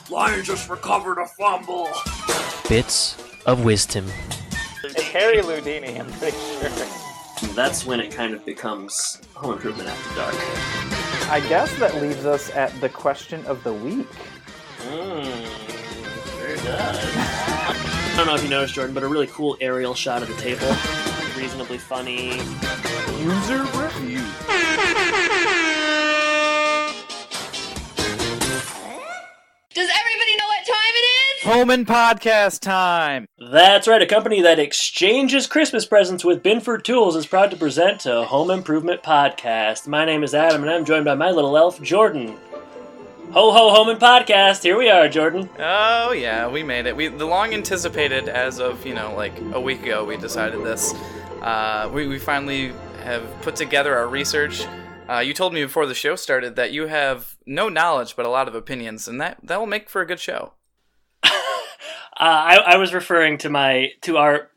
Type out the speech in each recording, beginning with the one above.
Lions just recovered a fumble. Bits of wisdom. It's Harry Houdini, I'm pretty sure. That's when it kind of becomes Home Improvement After Dark. I guess that leaves us at the question of the week. Very good. I don't know if you noticed, Jordan, but a really cool aerial shot of the table. Reasonably funny. User review. Does everybody know what time it is? Home and podcast time. That's right, a company that exchanges Christmas presents with Binford Tools is proud to present a Home Improvement Podcast. My name is Adam, and I'm joined by my little elf, Jordan. Ho ho home and podcast. Here we are, Jordan. Oh yeah, we made it. The long anticipated, as of like a week ago, we decided this. We finally have put together our research. You told me before the show started that you have no knowledge but a lot of opinions, and that will make for a good show. I was referring to our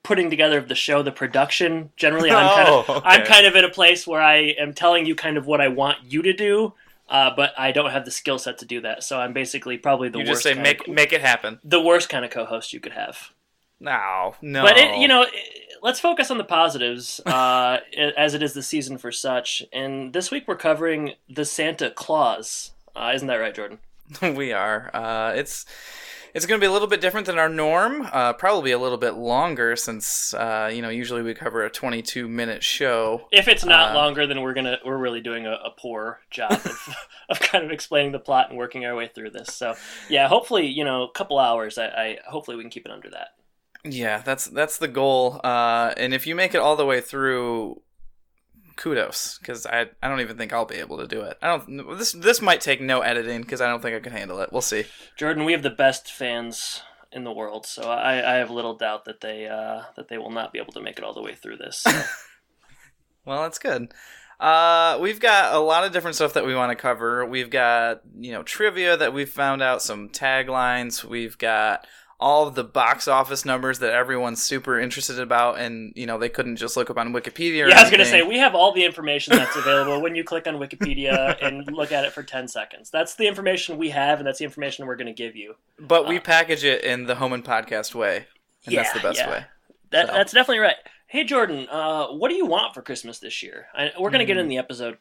putting together of the show, the production. Generally, I'm kind of in a place where I am telling you kind of what I want you to do. But I don't have the skill set to do that, so I'm basically probably the worst. You just say make it happen. The worst kind of co-host you could have. No. But let's focus on the positives, as it is the season for such. And this week we're covering the Santa Claus. Isn't that right, Jordan? We are. It's going to be a little bit different than our norm. Probably a little bit longer since usually we cover a 22-minute show. If it's not longer, then we're really doing a poor job of kind of explaining the plot and working our way through this. So yeah, hopefully a couple hours. Hopefully we can keep it under that. Yeah, that's the goal. And if you make it all the way through, kudos, because I don't even think I'll be able to do it. This might take no editing because I don't think I can handle it. We'll see. Jordan, we have the best fans in the world, so I have little doubt that they will not be able to make it all the way through this. So. Well, that's good. We've got a lot of different stuff that we want to cover. We've got trivia that we've found out, some taglines. We've got all of the box office numbers that everyone's super interested about, and they couldn't just look up on Wikipedia. I was going to say, we have all the information that's available when you click on Wikipedia and look at it for 10 seconds. That's the information we have, and that's the information we're going to give you. But we package it in the Home and Podcast way, and that's the best way. That's definitely right. Hey, Jordan, what do you want for Christmas this year? We're going to get in the episode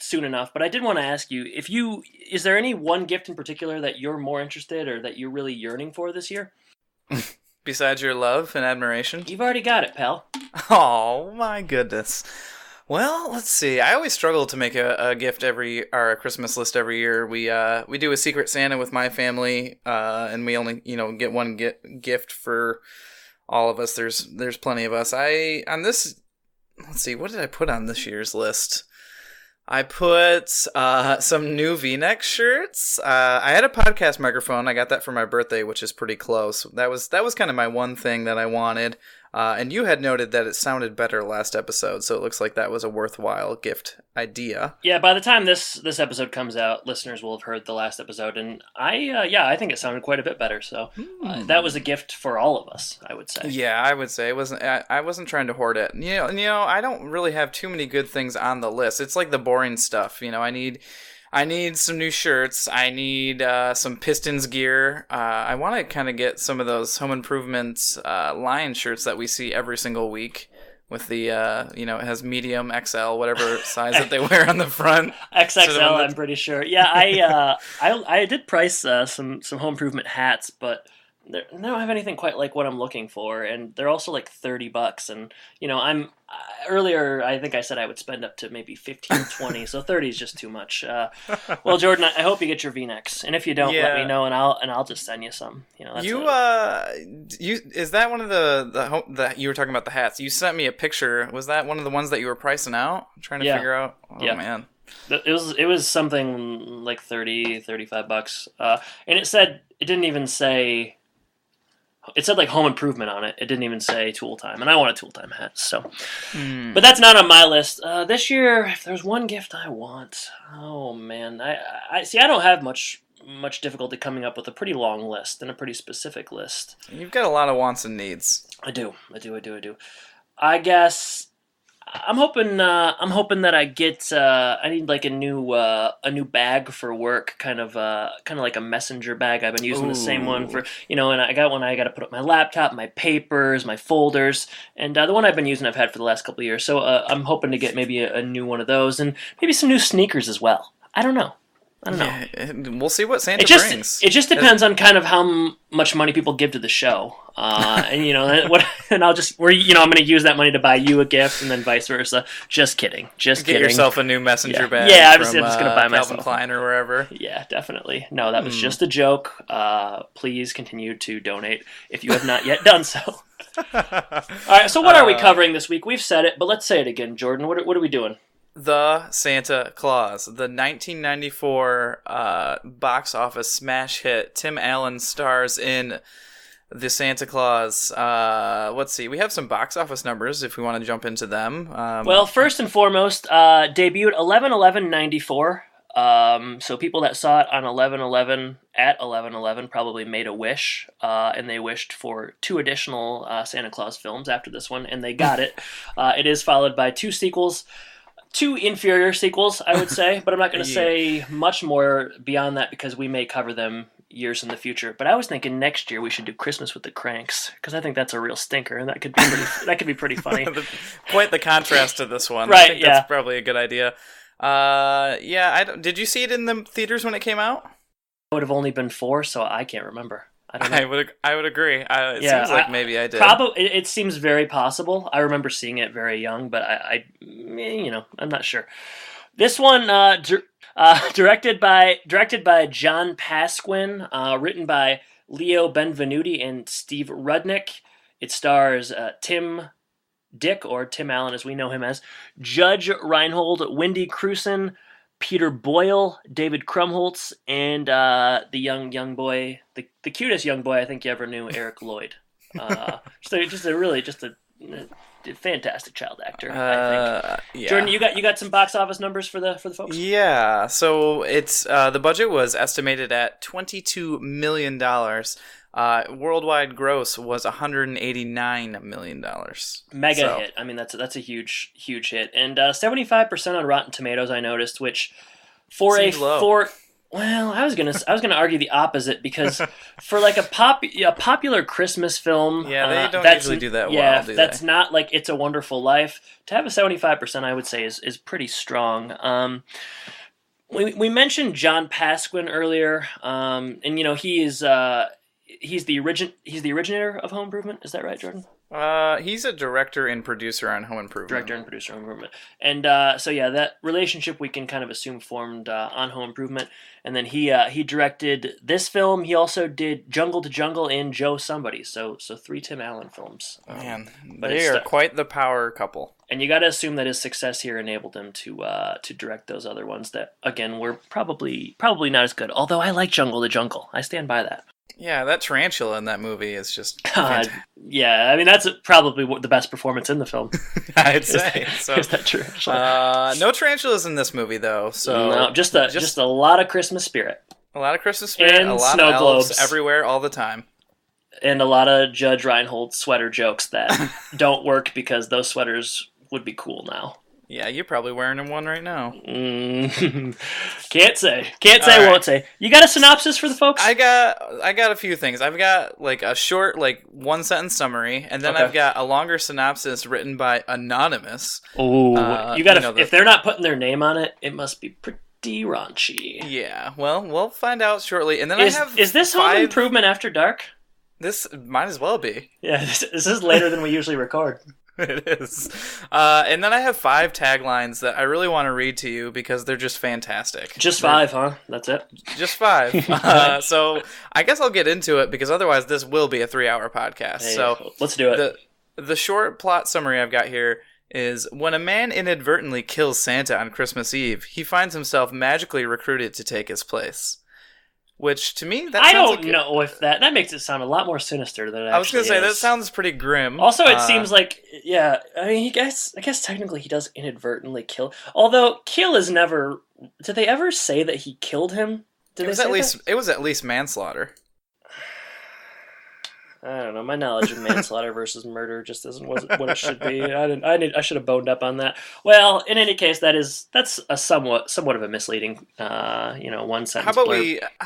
soon enough, but I did want to ask you, is there any one gift in particular that you're more interested or that you're really yearning for this year? Besides your love and admiration? You've already got it, pal. Oh, my goodness. Well, let's see. I always struggle to make a gift or a Christmas list every year. We do a Secret Santa with my family, and we only, get one gift for all of us. There's plenty of us. Let's see, what did I put on this year's list? I put some new V-neck shirts. I had a podcast microphone. I got that for my birthday, which is pretty close. That was kind of my one thing that I wanted. And you had noted that it sounded better last episode, so it looks like that was a worthwhile gift idea. Yeah, by the time this episode comes out, listeners will have heard the last episode, and I think it sounded quite a bit better. So that was a gift for all of us, I would say. Yeah, I would say I wasn't trying to hoard it. I don't really have too many good things on the list. It's like the boring stuff. I need some new shirts. I need some Pistons gear. I want to kind of get some of those home improvement line shirts that we see every single week with the, it has medium, XL, whatever size that they wear on the front. XXL, I'm pretty sure. Yeah, I did price some home improvement hats, but they don't have anything quite like what I'm looking for, and they're also like $30, and earlier I think I said I would spend up to maybe 15, 20, so 30 is just too much. Well, Jordan, I hope you get your V-necks, and if you don't, let me know, and I'll just send you some. Is that one of the you were talking about the hats? You sent me a picture. Was that one of the ones that you were pricing out? I'm trying to figure out. Oh man. It was something like $30, $35, and it didn't even say. It said like home improvement on it. It didn't even say tool time, and I want a tool time hat. So, But that's not on my list. This year, if there's one gift I want, oh man, I see. I don't have much difficulty coming up with a pretty long list and a pretty specific list. You've got a lot of wants and needs. I do. I guess I'm hoping that I get. I need like a new bag for work, kind of like a messenger bag. I've been using the same one for and I got one. I got to put up my laptop, my papers, my folders, and the one I've been using I've had for the last couple of years. So I'm hoping to get maybe a new one of those, and maybe some new sneakers as well. I don't know. Yeah, we'll see what Santa brings. It just depends on kind of how much money people give to the show, and and I'm going to use that money to buy you a gift, and then vice versa. Just kidding. Get yourself a new messenger bag. Yeah, I'm just going to buy myself Calvin Klein or wherever. Yeah, definitely. No, that was just a joke. Please continue to donate if you have not yet done so. All right. So what are we covering this week? We've said it, but let's say it again, Jordan. What are we doing? The Santa Claus, the 1994 box office smash hit. Tim Allen stars in The Santa Claus. Let's see. We have some box office numbers if we want to jump into them. Well, first and foremost, debuted 11/11/94. So people that saw it on 11/11 at 11/11 probably made a wish, and they wished for 2 additional Santa Claus films after this one, and they got it. It is followed by 2 sequels. 2 inferior sequels, I would say, but I'm not going to say much more beyond that because we may cover them years in the future. But I was thinking next year we should do Christmas with the Cranks because I think that's a real stinker, and that could be pretty funny. Quite the contrast to this one. Right? I think that's probably a good idea. Did you see it in the theaters when it came out? I would have only been 4, so I can't remember. I don't know. I would agree. It seems like maybe I did. Probably, it seems very possible. I remember seeing it very young, but I'm not sure. This one, directed by John Pasquin, written by Leo Benvenuti and Steve Rudnick. It stars Tim Allen, as we know him as, Judge Reinhold, Wendy Crewson, Peter Boyle, David Krumholtz, and the young boy, the cutest young boy I think you ever knew, Eric Lloyd. Just a fantastic child actor, I think. Yeah. Jordan, you got some box office numbers for the folks? Yeah. So it's the budget was estimated at $22 million. Worldwide gross was $189 million. Mega hit. I mean, that's a huge hit, and 75% on Rotten Tomatoes. I noticed, which well, I was gonna argue the opposite because for like a popular Christmas film, they don't usually do that well. Yeah, that's not like It's a Wonderful Life. To have a 75%, I would say is pretty strong. We mentioned John Pasquin earlier, and he's the originator of Home Improvement. Is that right, Jordan? He's a director and producer on Home Improvement. And that relationship we can kind of assume formed on Home Improvement. And then he directed this film. He also did Jungle to Jungle and Joe Somebody. So 3 Tim Allen films. Man, but they are quite the power couple. And you got to assume that his success here enabled him to direct those other ones that again were probably not as good. Although I like Jungle to Jungle, I stand by that. Yeah, that tarantula in that movie is just yeah, I mean, that's probably the best performance in the film. I'd say. Is that tarantula? No tarantulas in this movie, though. So no, just a lot of Christmas spirit. A lot of Christmas spirit, and a lot snow of elves globes everywhere all the time. And a lot of Judge Reinhold sweater jokes that don't work because those sweaters would be cool now. Yeah, you're probably wearing one right now. Can't say, won't say. You got a synopsis for the folks? I got a few things. I've got like a short, like 1-sentence summary, and then I've got a longer synopsis written by Anonymous. Oh, if they're not putting their name on it, it must be pretty raunchy. Yeah, well, we'll find out shortly. And then is this Home Improvement After Dark? This might as well be. Yeah, this is later than we usually record. It is. And then I have 5 taglines that I really want to read to you because they're just fantastic. Just 5, huh? That's it? Just 5. So I guess I'll get into it because otherwise this will be a 3-hour podcast. Hey, so let's do it. The short plot summary I've got here is when a man inadvertently kills Santa on Christmas Eve, he finds himself magically recruited to take his place. Which, to me, I don't know if that makes it sound a lot more sinister than it actually is. I was going to say, that sounds pretty grim. Also, it seems like, yeah, I mean, I guess technically he does inadvertently kill. Although, kill is never... Did they ever say that he killed him? It was at least manslaughter. I don't know. My knowledge of manslaughter versus murder just wasn't what it should be. I should have boned up on that. Well, in any case, that's a somewhat of a misleading, one sentence. How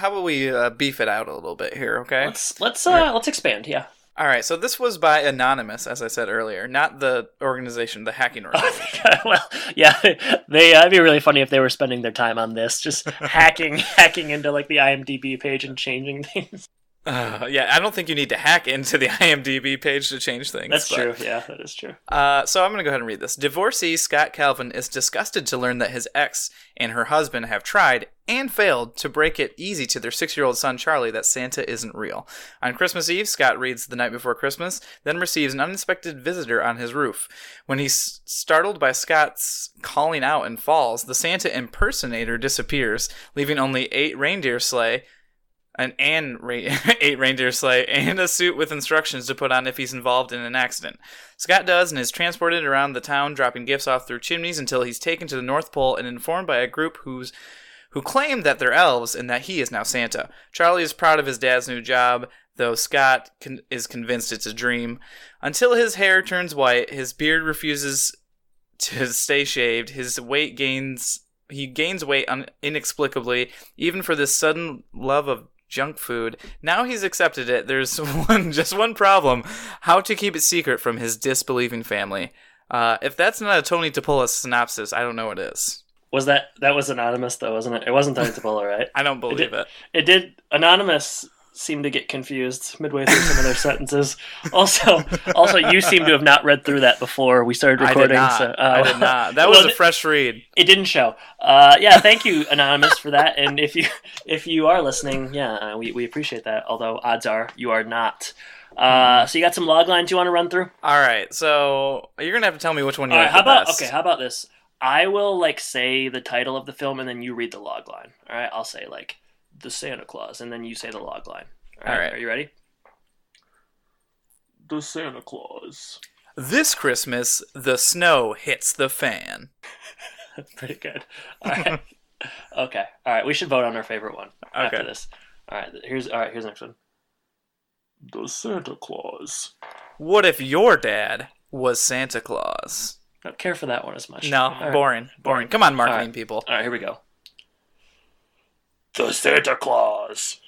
about we beef it out a little bit here? Okay. Let's expand. Yeah. All right. So this was by Anonymous, as I said earlier, not the organization, the hacking organization. Well, yeah, it'd be really funny if they were spending their time on this, just hacking into like the IMDb page and changing things. Yeah, I don't think you need to hack into the IMDb page to change things. That's true. Yeah, that is true. So I'm going to go ahead and read this. Divorcee Scott Calvin is disgusted to learn that his ex and her husband have tried and failed to break it easy to their 6-year-old son Charlie that Santa isn't real. On Christmas Eve, Scott reads The Night Before Christmas, then receives an unexpected visitor on his roof. When he's startled by Scott's calling out and falls, the Santa impersonator disappears, leaving only 8 reindeer sleigh, eight reindeer sleigh, and a suit with instructions to put on if he's involved in an accident. Scott does and is transported around the town, dropping gifts off through chimneys until he's taken to the North Pole and informed by a group who claim that they're elves and that he is now Santa. Charlie is proud of his dad's new job, though Scott is convinced it's a dream. Until his hair turns white, his beard refuses to stay shaved, he gains weight inexplicably, even for this sudden love of junk food. Now he's accepted it. There's just one problem: how to keep it secret from his disbelieving family. If that's not a Tony Topola synopsis, I don't know what is. That was Anonymous though, wasn't it? It wasn't Tony Topola, right? I don't believe it. It did. Anonymous seemed to get confused midway through some of their sentences. Also, you seem to have not read through that before we started recording. I did not. That was a fresh read. It didn't show. Yeah, thank you, Anonymous, for that. And if you are listening, yeah, we appreciate that. Although odds are you are not. So you got some log lines you want to run through? All right. So you're gonna have to tell me which one you like the best. How about this? I will say the title of the film, and then you read the log line. All right. I'll say The Santa Claus, and then you say the log line. All right. Are you ready? The Santa Claus. This Christmas, the snow hits the fan. That's pretty good. All right. Okay. All right. We should vote on our favorite one after this. All right. Here's the next one. The Santa Claus. What if your dad was Santa Claus? I don't care for that one as much. No, boring. Come on, marketing people. All right, here we go. The Santa Claus.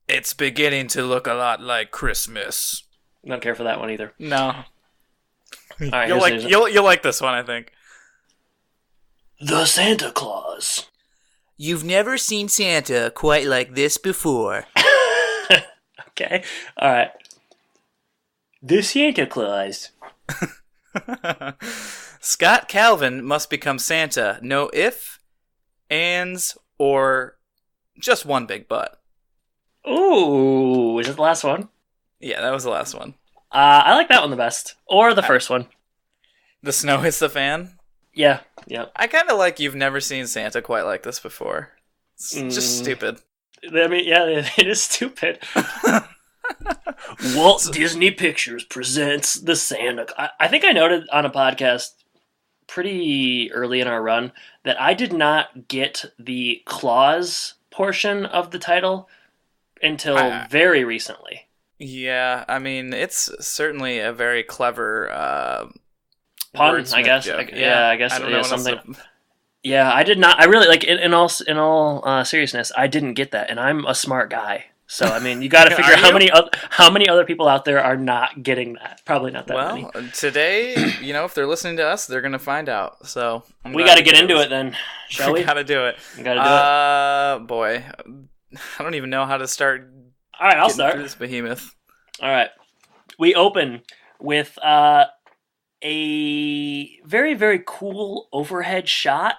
It's beginning to look a lot like Christmas. Don't care for that one either. No. All right, you'll like this one, I think. The Santa Claus. You've never seen Santa quite like this before. Okay. All right. The Santa Claus. Scott Calvin must become Santa. No if, ands, or just one big butt. Ooh, is it the last one? Yeah, that was the last one. I like that one the best. Or the first one. The snow hits the fan? Yeah, yep. I kind of like you've never seen Santa quite like this before. It's just stupid. I mean, yeah, it is stupid. Walt Disney Pictures presents the Santa. I think I noted on a podcast pretty early in our run that I did not get the Claus portion of the title until very recently. Yeah, I mean, it's certainly a very clever pun, I guess. Joke. I guess I don't know something. Yeah, I did not. I really like in all seriousness, I didn't get that, and I'm a smart guy. So I mean, you got to figure how many other people out there are not getting that. Probably not that many. Well, today, if they're listening to us, they're gonna find out. So we got to get into it then, shall we? We got to do it. We got to do it. Boy, I don't even know how to start. All right, I'll start. Through this behemoth. All right, we open with a very, very cool overhead shot.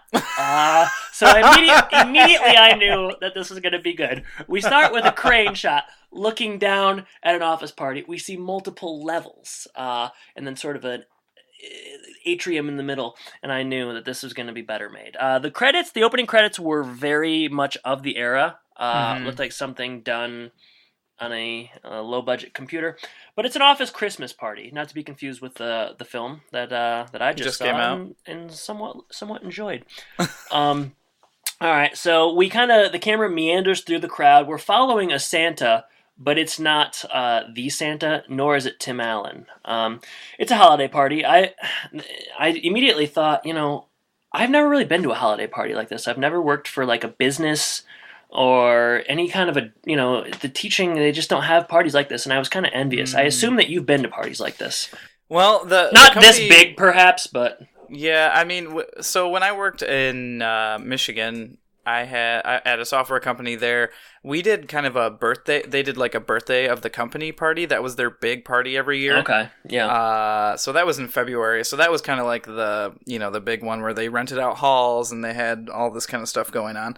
So immediately I knew that this was going to be good. We start with a crane shot looking down at an office party. We see multiple levels and then sort of an atrium in the middle, and I knew that this was going to be better made. The opening credits were very much of the era. Looked like something done on a low-budget computer. But it's an office Christmas party, not to be confused with the film that I just saw came out and somewhat enjoyed. All right, so the camera meanders through the crowd. We're following a Santa, but it's not the Santa, nor is it Tim Allen. It's a holiday party. I immediately thought, I've never really been to a holiday party like this. I've never worked for like a business or any kind of the teaching. They just don't have parties like this, and I was kind of envious. I assume that you've been to parties like this. Well, not this big, perhaps, but yeah. I mean, so when I worked in Michigan, I at a software company there. We did kind of a birthday. They did like a birthday of the company party. That was their big party every year. Okay, yeah. So that was in February. So that was kind of like the big one where they rented out halls and they had all this kind of stuff going on.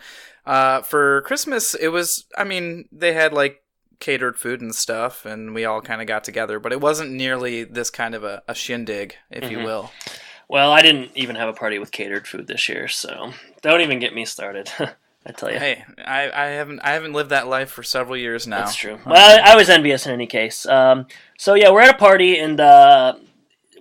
For Christmas, it was. I mean, they had like catered food and stuff, and we all kind of got together. But it wasn't nearly this kind of a shindig, if you will. Well, I didn't even have a party with catered food this year, so don't even get me started. I tell you. Hey, I haven't lived that life for several years now. That's true. Well, I was envious in any case. So yeah, we're at a party, and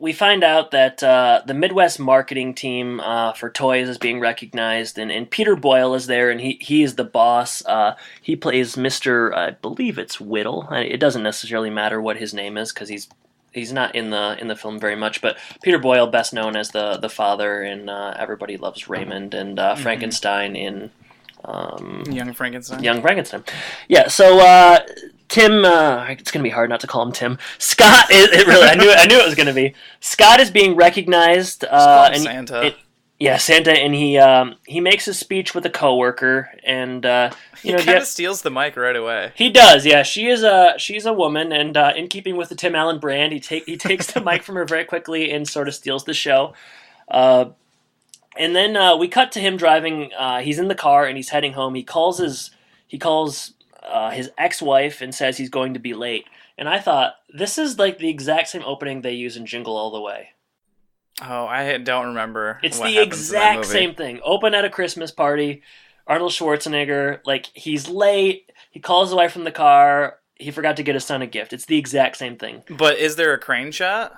we find out that the Midwest marketing team for toys is being recognized, and Peter Boyle is there, and he is the boss. He plays Mr. I believe it's Whittle. It doesn't necessarily matter what his name is because he's not in the film very much, but Peter Boyle, best known as the father in Everybody Loves Raymond and Frankenstein in Young Frankenstein. Young Frankenstein. Yeah. So Tim, it's gonna be hard not to call him Tim. Scott is it really? I knew it was gonna be. Scott is being recognized. And Santa. Santa, and he makes a speech with a coworker, and he kind of steals the mic right away. He does, yeah. She's a woman, and in keeping with the Tim Allen brand, he takes the mic from her very quickly and sort of steals the show. And then we cut to him driving. He's in the car and he's heading home. He calls his ex-wife and says he's going to be late. And I thought this is like the exact same opening they use in Jingle All the Way. Oh, I don't remember. It's the exact same thing. Open at a Christmas party. Arnold Schwarzenegger, like, he's late. He calls his wife from the car. He forgot to get his son a gift. It's the exact same thing. But is there a crane shot?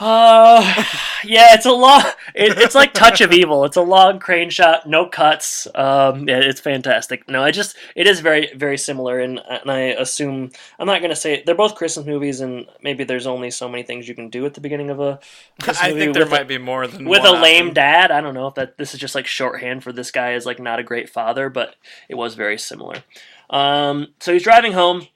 Yeah, it's a long. It's like Touch of Evil. It's a long crane shot, no cuts. Yeah, it's fantastic. No, it is very, very similar, and I assume I'm not gonna say they're both Christmas movies, and maybe there's only so many things you can do at the beginning of a Christmas movie. I think there might be more than with one a lame option. dad. I don't know if this is just like shorthand for this guy is like not a great father, but it was very similar. So he's driving home,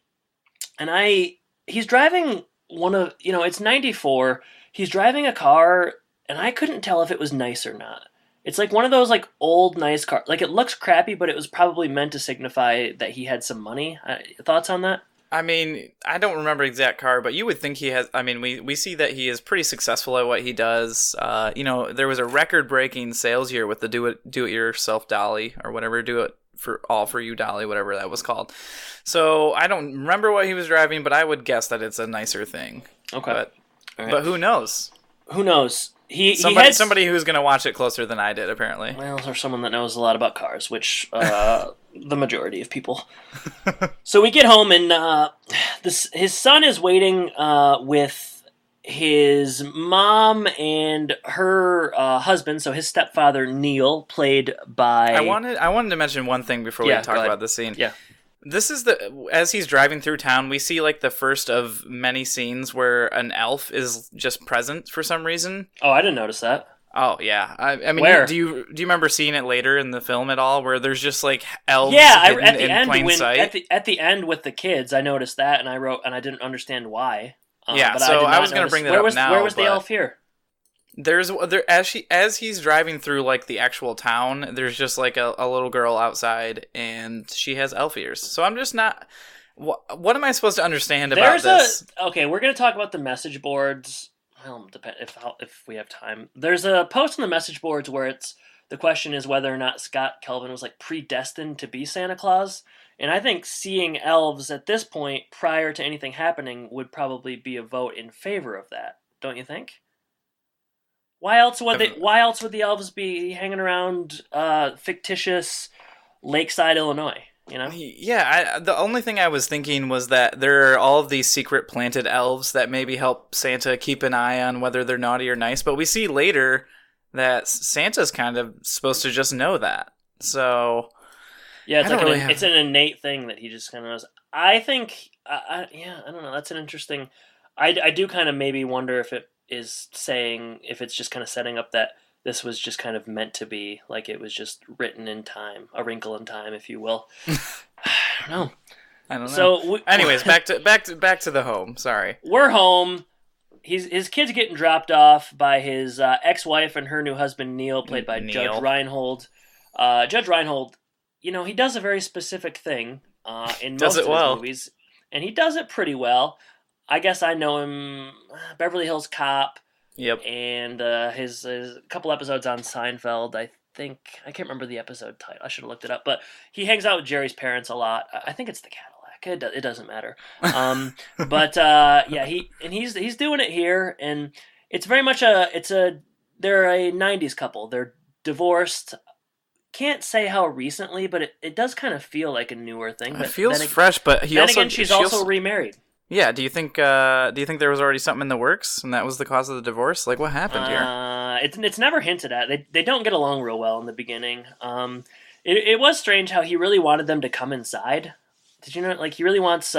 and he's driving it's 94. He's driving a car, and I couldn't tell if it was nice or not. It's like one of those like old nice cars. Like it looks crappy, but it was probably meant to signify that he had some money. Thoughts on that? I mean, I don't remember exact car, but you would think he has. I mean, we see that he is pretty successful at what he does. There was a record-breaking sales year with the do it yourself dolly or whatever, do it for you dolly, whatever that was called. So I don't remember what he was driving, but I would guess that it's a nicer thing. Okay. But who knows? Who knows? Somebody who's going to watch it closer than I did, apparently. Well, or someone that knows a lot about cars, which the majority of people. So we get home, and his son is waiting with his mom and her husband, so his stepfather, Neil, played by... I wanted to mention one thing before we talk about this scene. Yeah. This is as he's driving through town, we see like the first of many scenes where an elf is just present for some reason. Oh, I didn't notice that. Oh yeah, I mean, where? Do you remember seeing it later in the film at all, where there's just like elves? Yeah, at the end plain sight? at the end with the kids, I noticed that, and I didn't understand why. But I was going to bring that up now. Where was the elf here? As he's driving through like the actual town, there's just like a little girl outside, and she has elf ears. So I'm just not. What am I supposed to understand about this? Okay, we're going to talk about the message boards. Well, if we have time. There's a post on the message boards where the question is whether or not Scott Kelvin was like predestined to be Santa Claus, and I think seeing elves at this point prior to anything happening would probably be a vote in favor of that. Don't you think? Why else would the elves be hanging around fictitious Lakeside, Illinois? You know? Yeah, the only thing I was thinking was that there are all of these secret planted elves that maybe help Santa keep an eye on whether they're naughty or nice. But we see later that Santa's kind of supposed to just know that. So Yeah, it's I don't like really have. it's an innate thing that he just kind of knows. I think, yeah, I don't know. That's an interesting. I do kind of maybe wonder if it is saying if it's just kind of setting up that this was just kind of meant to be, like it was just written in time, a wrinkle in time, if you will. I don't know. I don't know. So, anyways, back to the home. Sorry. we're home. His kid's getting dropped off by his ex-wife and her new husband Neil, played by Neil. Judge Reinhold. Judge Reinhold, he does a very specific thing in Does most it of well. his movies, and he does it pretty well. I guess I know him, Beverly Hills Cop, Yep. and his couple episodes on Seinfeld. I think I can't remember the episode title. I should have looked it up, but he hangs out with Jerry's parents a lot. I think it's the Cadillac. It doesn't matter. But yeah, he's doing it here, and it's very much they're a '90s couple. They're divorced. Can't say how recently, but it does kind of feel like a newer thing. But It feels then, fresh, but she's also remarried. Yeah. Do you think there was already something in the works, and that was the cause of the divorce? Like, what happened here? It's never hinted at. They don't get along real well in the beginning. It was strange how he really wanted them to come inside. Did you know? Like, he really wants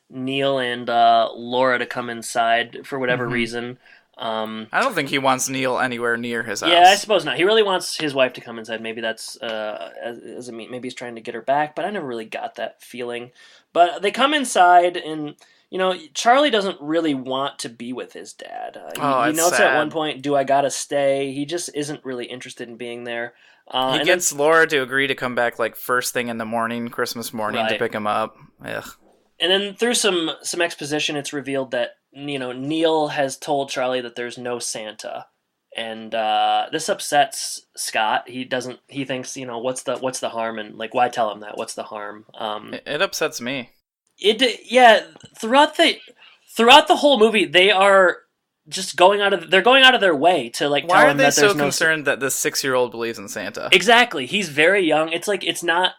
Neil and Laura to come inside for whatever reason. I don't think he wants Neil anywhere near his house. Yeah, I suppose not. He really wants his wife to come inside. Maybe that's maybe he's trying to get her back, but I never really got that feeling. But they come inside, and Charlie doesn't really want to be with his dad. He notes sad. at one point, "Do I gotta stay?" He just isn't really interested in being there. He gets Laura to agree to come back like first thing in the morning, Christmas morning, to pick him up. Ugh. And then through some exposition, it's revealed that Neil has told Charlie that there's no Santa, and this upsets Scott. He thinks what's the harm, and like, why tell him that? What's the harm? It upsets me. Throughout the whole movie, they are just going out of their way to like Why tell are him they that so there's no concerned that this 6-year-old believes in Santa? Exactly. He's very young. It's like it's not,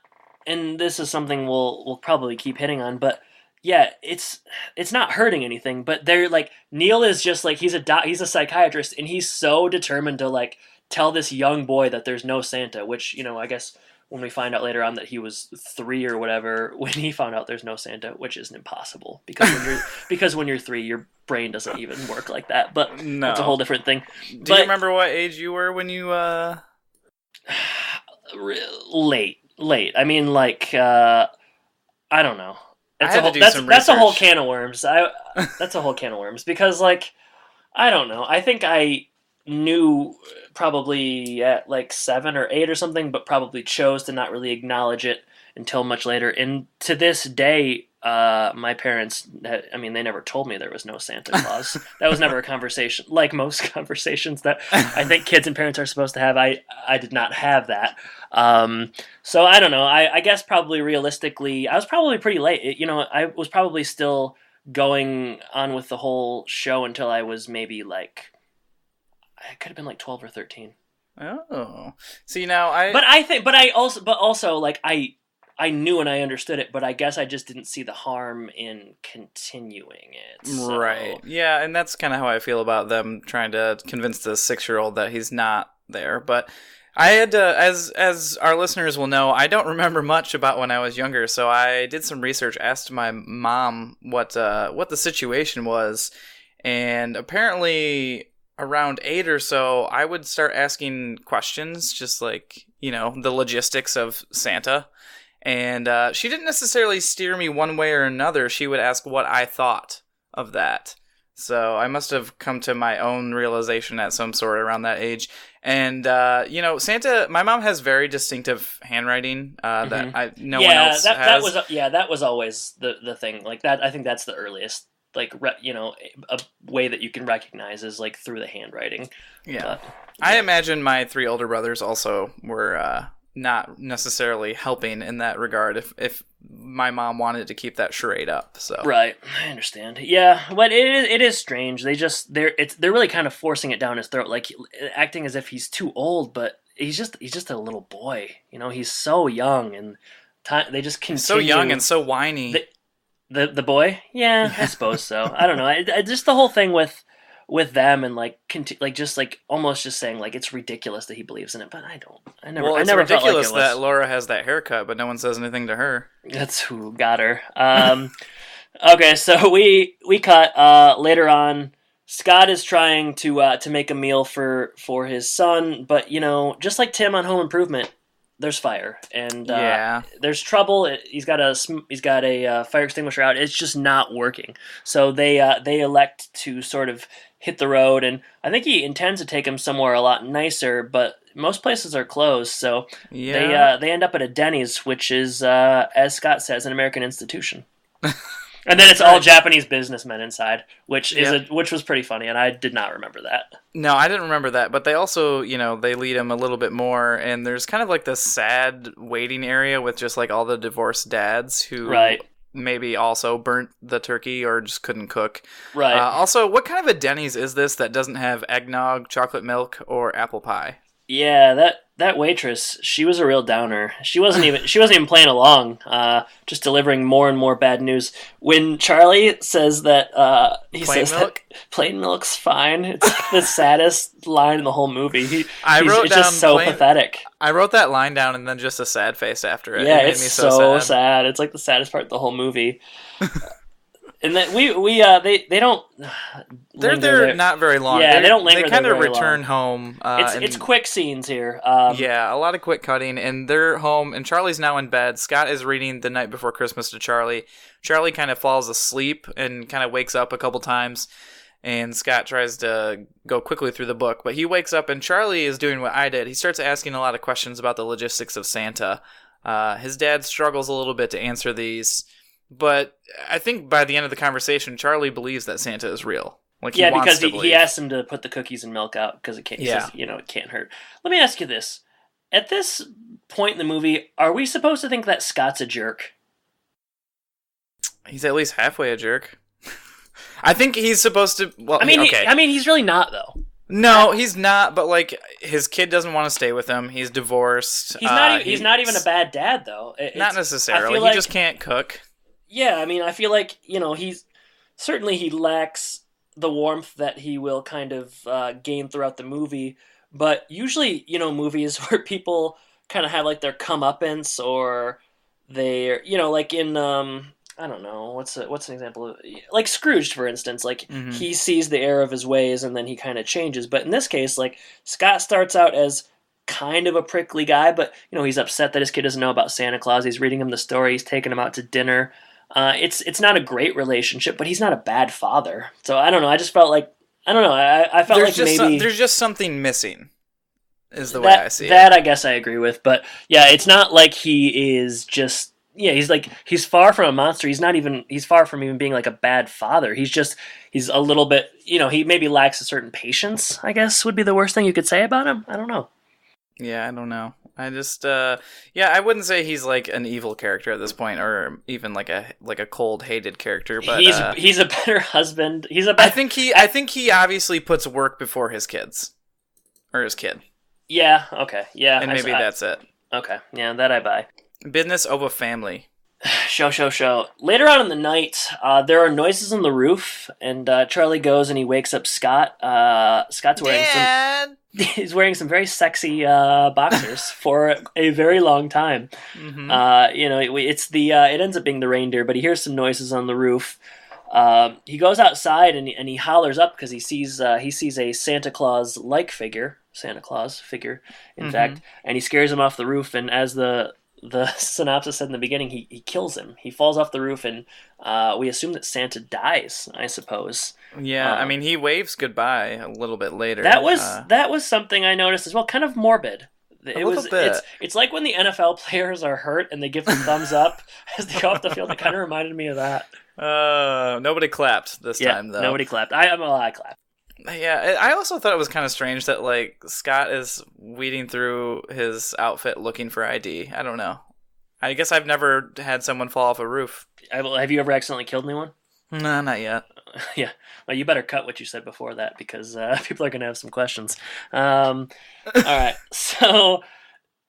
and this is something we'll probably keep hitting on, but yeah, it's not hurting anything. But they're like, Neil is just like, he's a psychiatrist, and he's so determined to like tell this young boy that there's no Santa, which I guess when we find out later on that he was 3 or whatever when he found out there's no Santa, which isn't impossible because when you're 3, your brain doesn't even work like that. But No. it's a whole different thing. Do you remember what age you were when you Late. I mean, like, I don't know. That's a whole can of worms. That's a whole can of worms because, like, I don't know. I think I knew probably at like 7 or 8 or something, but probably chose to not really acknowledge it until much later. And to this day, my parents, they never told me there was no Santa Claus. That was never a conversation, like most conversations that I think kids and parents are supposed to have. I did not have that. So I don't know. I guess probably realistically, I was probably pretty late. I was probably still going on with the whole show until I was maybe like, I could have been like 12 or 13. Oh, see now I knew and I understood it, but I guess I just didn't see the harm in continuing it. So. Right. Yeah, and that's kind of how I feel about them trying to convince the 6-year-old that he's not there. But I had to, as our listeners will know, I don't remember much about when I was younger, so I did some research, asked my mom what the situation was, and apparently around 8 or so, I would start asking questions, just like, the logistics of Santa. And she didn't necessarily steer me one way or another. She would ask what I thought of that. So I must have come to my own realization at some sort around that age. And, Santa, my mom has very distinctive handwriting that no one else has. That was always the thing. Like that, I think that's the earliest, like, a way that you can recognize is like through the handwriting. Yeah. But, I imagine my 3 older brothers also were not necessarily helping in that regard if my mom wanted to keep that charade up. So right, I understand. Yeah, but it is strange. They're really kind of forcing it down his throat, like acting as if he's too old, but he's just a little boy. He's so young, and they just continue. So young and so whiny. The boy, yeah, I suppose so. I don't know. Just the whole thing with with them and like just like almost just saying like it's ridiculous that he believes in it, but I don't. I never. Well, I it's never felt like ridiculous it was. that Laura has that haircut, but no one says anything to her. That's who got her. Okay, so we cut later on. Scott is trying to make a meal for his son, but just like Tim on Home Improvement, there's fire and there's trouble. He's got a fire extinguisher out. It's just not working. So they elect to sort of hit the road, and I think he intends to take him somewhere a lot nicer, but most places are closed. So they end up at a Denny's, which is as Scott says, an American institution. And then it's all Japanese businessmen inside, which was pretty funny, and I did not remember that. No, I didn't remember that, but they also, they lead him a little bit more, and there's kind of like this sad waiting area with just like all the divorced dads who maybe also burnt the turkey or just couldn't cook. Right. Also, what kind of a Denny's is this that doesn't have eggnog, chocolate milk, or apple pie? Yeah, that waitress, she was a real downer. She wasn't even playing along, just delivering more and more bad news. When Charlie says that that plain milk's fine, it's like the saddest line in the whole movie. It's just so pathetic. I wrote that line down and then just a sad face after it. Yeah, it made it's me so sad. It's like the saddest part of the whole movie. And then they don't. They're not very long. Yeah, they don't linger. They kind of very return long. home. It's quick scenes here. Yeah, a lot of quick cutting, and they're home. And Charlie's now in bed. Scott is reading The Night Before Christmas to Charlie. Charlie kind of falls asleep and kind of wakes up a couple times. And Scott tries to go quickly through the book, but he wakes up, and Charlie is doing what I did. He starts asking a lot of questions about the logistics of Santa. His dad struggles a little bit to answer these. But I think by the end of the conversation, Charlie believes that Santa is real. Because he asked him to put the cookies and milk out because it can't. He says, it can't hurt. Let me ask you this: at this point in the movie, are we supposed to think that Scott's a jerk? He's at least halfway a jerk. I think he's supposed to. Well, he's really not though. No, he's not. But like, his kid doesn't want to stay with him. He's divorced. He's not. He's not even a bad dad though. Not necessarily. He just can't cook. Yeah, I feel like, he lacks the warmth that he will kind of gain throughout the movie, but usually, movies where people kind of have like their comeuppance or they're, like in, I don't know, what's an example of, like Scrooged, for instance, like he sees the error of his ways and then he kind of changes, but in this case, like Scott starts out as kind of a prickly guy, but, he's upset that his kid doesn't know about Santa Claus, he's reading him the story, he's taking him out to dinner. It's not a great relationship, but he's not a bad father. So I don't know. I just felt like I felt like maybe there's just something missing. Is the way I see it. That I guess I agree with, but yeah, it's not like he is just he's far from a monster. He's far from even being like a bad father. He's a little bit he maybe lacks a certain patience. I guess would be the worst thing you could say about him. I don't know. Yeah, I don't know. I just, I wouldn't say he's like an evil character at this point, or even like a cold, hated character. But he's a better husband. I think he obviously puts work before his kids, or his kid. Yeah. Okay. Yeah. And maybe that's it. Okay. Yeah, that I buy. Business over family. Show. Later on in the night, there are noises on the roof, and Charlie goes and he wakes up Scott. Scott's wearing he's wearing some very sexy boxers for a very long time. Mm-hmm. It ends up being the reindeer, but he hears some noises on the roof. He goes outside and he hollers up because he sees a Santa Claus figure, in fact, and he scares him off the roof. And as the synopsis said in the beginning, he kills him. He falls off the roof, and we assume that Santa dies, I suppose. Yeah, he waves goodbye a little bit later. That was something I noticed as well, kind of morbid. It's like when the NFL players are hurt and they give the thumbs up as they go off the field. It kind of reminded me of that. Nobody clapped this time, though. Nobody clapped. I clapped. Yeah, I also thought it was kind of strange that like Scott is weeding through his outfit looking for ID. I don't know. I guess I've never had someone fall off a roof. Have you ever accidentally killed anyone? No, not yet. Yeah. Well, you better cut what you said before that because people are going to have some questions. All right. So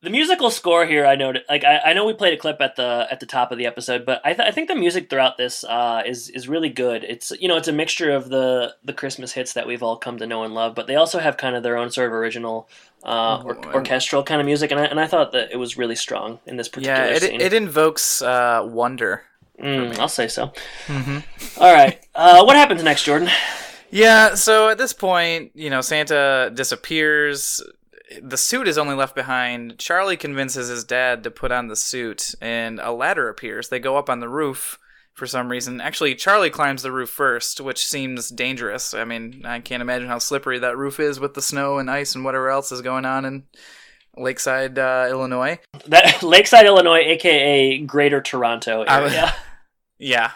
The musical score here, I noted. Like, I know we played a clip at the top of the episode, but I think the music throughout this is really good. It's it's a mixture of the Christmas hits that we've all come to know and love, but they also have kind of their own sort of original orchestral kind of music, and I thought that it was really strong in this particular scene. It invokes wonder. I'll say so. Mm-hmm. All right, what happens next, Jordan? Yeah, so at this point, Santa disappears. The suit is only left behind. Charlie convinces his dad to put on the suit, and a ladder appears. They go up on the roof for some reason. Actually, Charlie climbs the roof first, which seems dangerous. I mean, I can't imagine how slippery that roof is with the snow and ice and whatever else is going on in Lakeside, Illinois. That Lakeside, Illinois, a.k.a. Greater Toronto area. Yeah,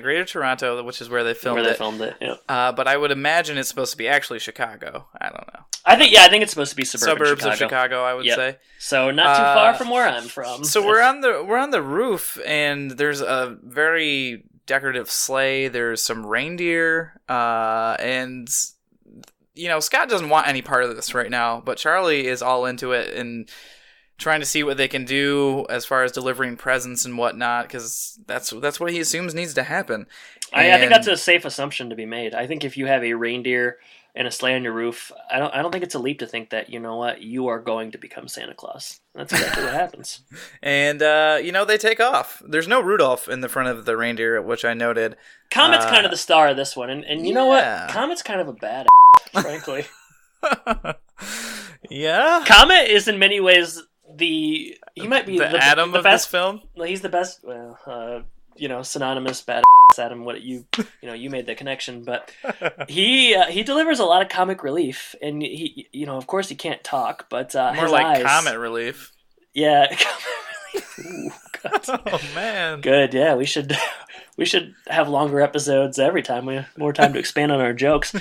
Greater Toronto, which is where they filmed it. Yeah. But I would imagine it's supposed to be actually Chicago. I don't know. I think it's supposed to be suburbs of Chicago. I would say. So not too far from where I'm from. So we're on the roof, and there's a very decorative sleigh. There's some reindeer, and Scott doesn't want any part of this right now, but Charlie is all into it and trying to see what they can do as far as delivering presents and whatnot, because that's what he assumes needs to happen. I think that's a safe assumption to be made. I think if you have a reindeer and a sleigh on your roof, I don't think it's a leap to think that, you are going to become Santa Claus. That's exactly what happens. And, they take off. There's no Rudolph in the front of the reindeer, which I noted. Comet's kind of the star of this one, and you know what? Comet's kind of a bad frankly. Yeah? Comet is in many ways he might be the Adam the of best, this film. Well, he's the best. Well, synonymous bad Adam. You made the connection, but he delivers a lot of comic relief, and he of course he can't talk, but more his like eyes, comet relief. Yeah, comic relief. Ooh, God. Oh man, good. Yeah, we should have longer episodes every time. We have more time to expand on our jokes.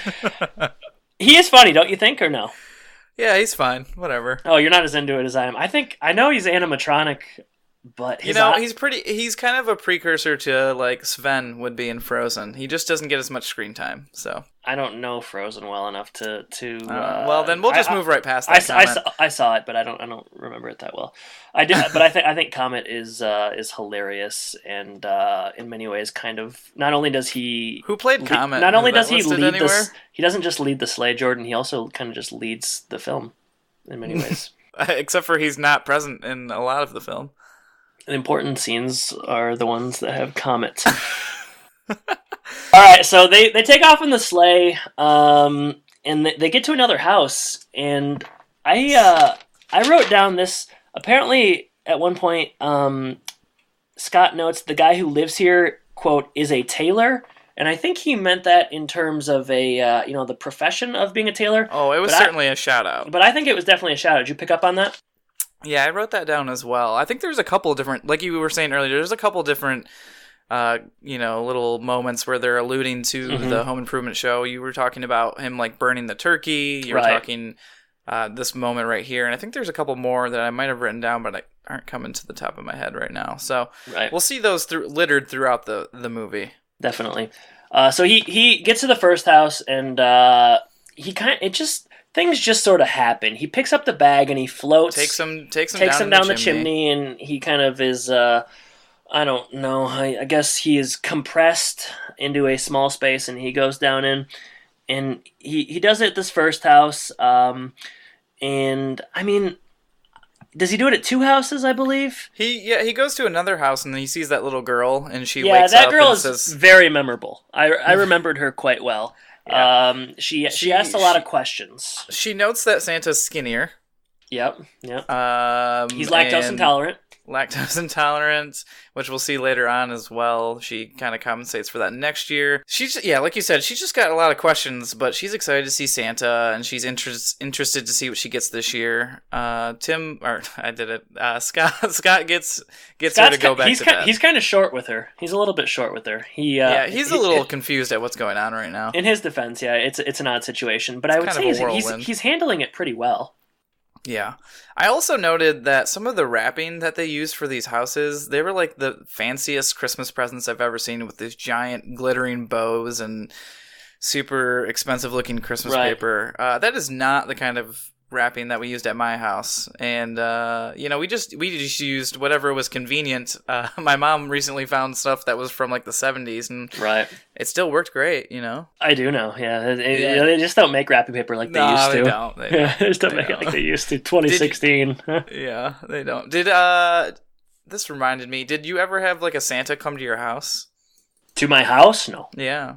He is funny, don't you think, or no? Yeah, he's fine. Whatever. Oh, you're not as into it as I am. I know he's animatronic, but he's kind of a precursor to like Sven would be in Frozen. He just doesn't get as much screen time. So I don't know Frozen well enough to. Well, then we'll just move right past that. I saw it, but I don't remember it that well. I did, but I think Comet is hilarious, and in many ways, kind of. Not only does he played Comet. Not only does he lead this, he doesn't just lead the sleigh, Jordan. He also kind of just leads the film in many ways. Except for he's not present in a lot of the film. The important scenes are the ones that have Comet. All right, so they take off in the sleigh, and they get to another house, and I wrote down this. Apparently, at one point, Scott notes the guy who lives here, quote, is a tailor, and I think he meant that in terms of the profession of being a tailor. Oh, it was certainly a shout out. But I think it was definitely a shout out. Did you pick up on that? Yeah, I wrote that down as well. I think there's a couple different, like you were saying earlier, there's a couple different, little moments where they're alluding to the Home Improvement show. You were talking about him, like, burning the turkey. You were talking this moment right here. And I think there's a couple more that I might have written down, but aren't coming to the top of my head right now. So we'll see those littered throughout the movie. Definitely. So he gets to the first house, and things just sort of happen. He picks up the bag and he floats. Takes him down the chimney, and he kind of is. I don't know. I guess he is compressed into a small space, and he goes down in, and he does it at this first house. And I mean, does he do it at two houses? I believe he goes to another house, and then he sees that little girl, and she wakes up. Yeah, that girl and is very memorable. I remembered her quite well. Yeah. She asked a lot of questions. She notes that Santa's skinnier. Yep. He's lactose intolerant. Lactose intolerant, which we'll see later on as well. She kind of compensates for that next year. Like you said, she's just got a lot of questions, but she's excited to see Santa, and she's interested to see what she gets this year. Scott gets her to go back to bed. He's kind of short with her. He's a little bit short with her. He's a little confused at what's going on right now. In his defense, it's an odd situation, but I would say he's handling it pretty well. Yeah. I also noted that some of the wrapping that they used for these houses, they were like the fanciest Christmas presents I've ever seen, with these giant glittering bows and super expensive looking Christmas paper. That is not the kind of wrapping that we used at my house, and we just used whatever was convenient. My mom recently found stuff that was from like the 70s, and Right. it still worked great. I do know. Yeah, they just don't make wrapping paper like they used to. They don't. They just don't make it like they used to. 2016. Yeah, they don't. This reminded me. Did you ever have like a Santa come to your house? To my house? No. Yeah.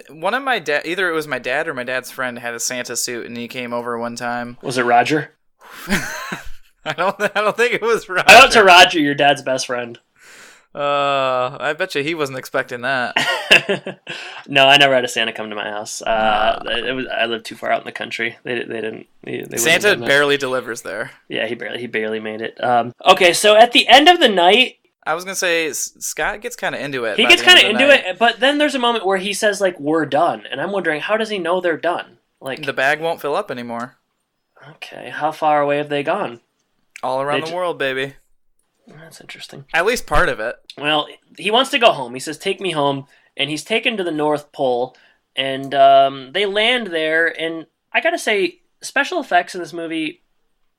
One of my either it was my dad or my dad's friend had a Santa suit, and he came over one time. Was it Roger? I don't think it was Roger. I went to Roger, your dad's best friend. I bet you he wasn't expecting that. No, I never had a Santa come to my house. I lived too far out in the country. They didn't. They Santa barely delivers there. Yeah, he barely made it. Okay, so at the end of the night, I was gonna say Scott gets kind of into it. He gets kind of into it, but then there's a moment where he says like, "We're done," and I'm wondering, how does he know they're done? Like the bag won't fill up anymore. Okay, how far away have they gone? All around the world, baby. That's interesting. At least part of it. Well, he wants to go home. He says, "Take me home," and he's taken to the North Pole, and they land there. And I gotta say, special effects in this movie,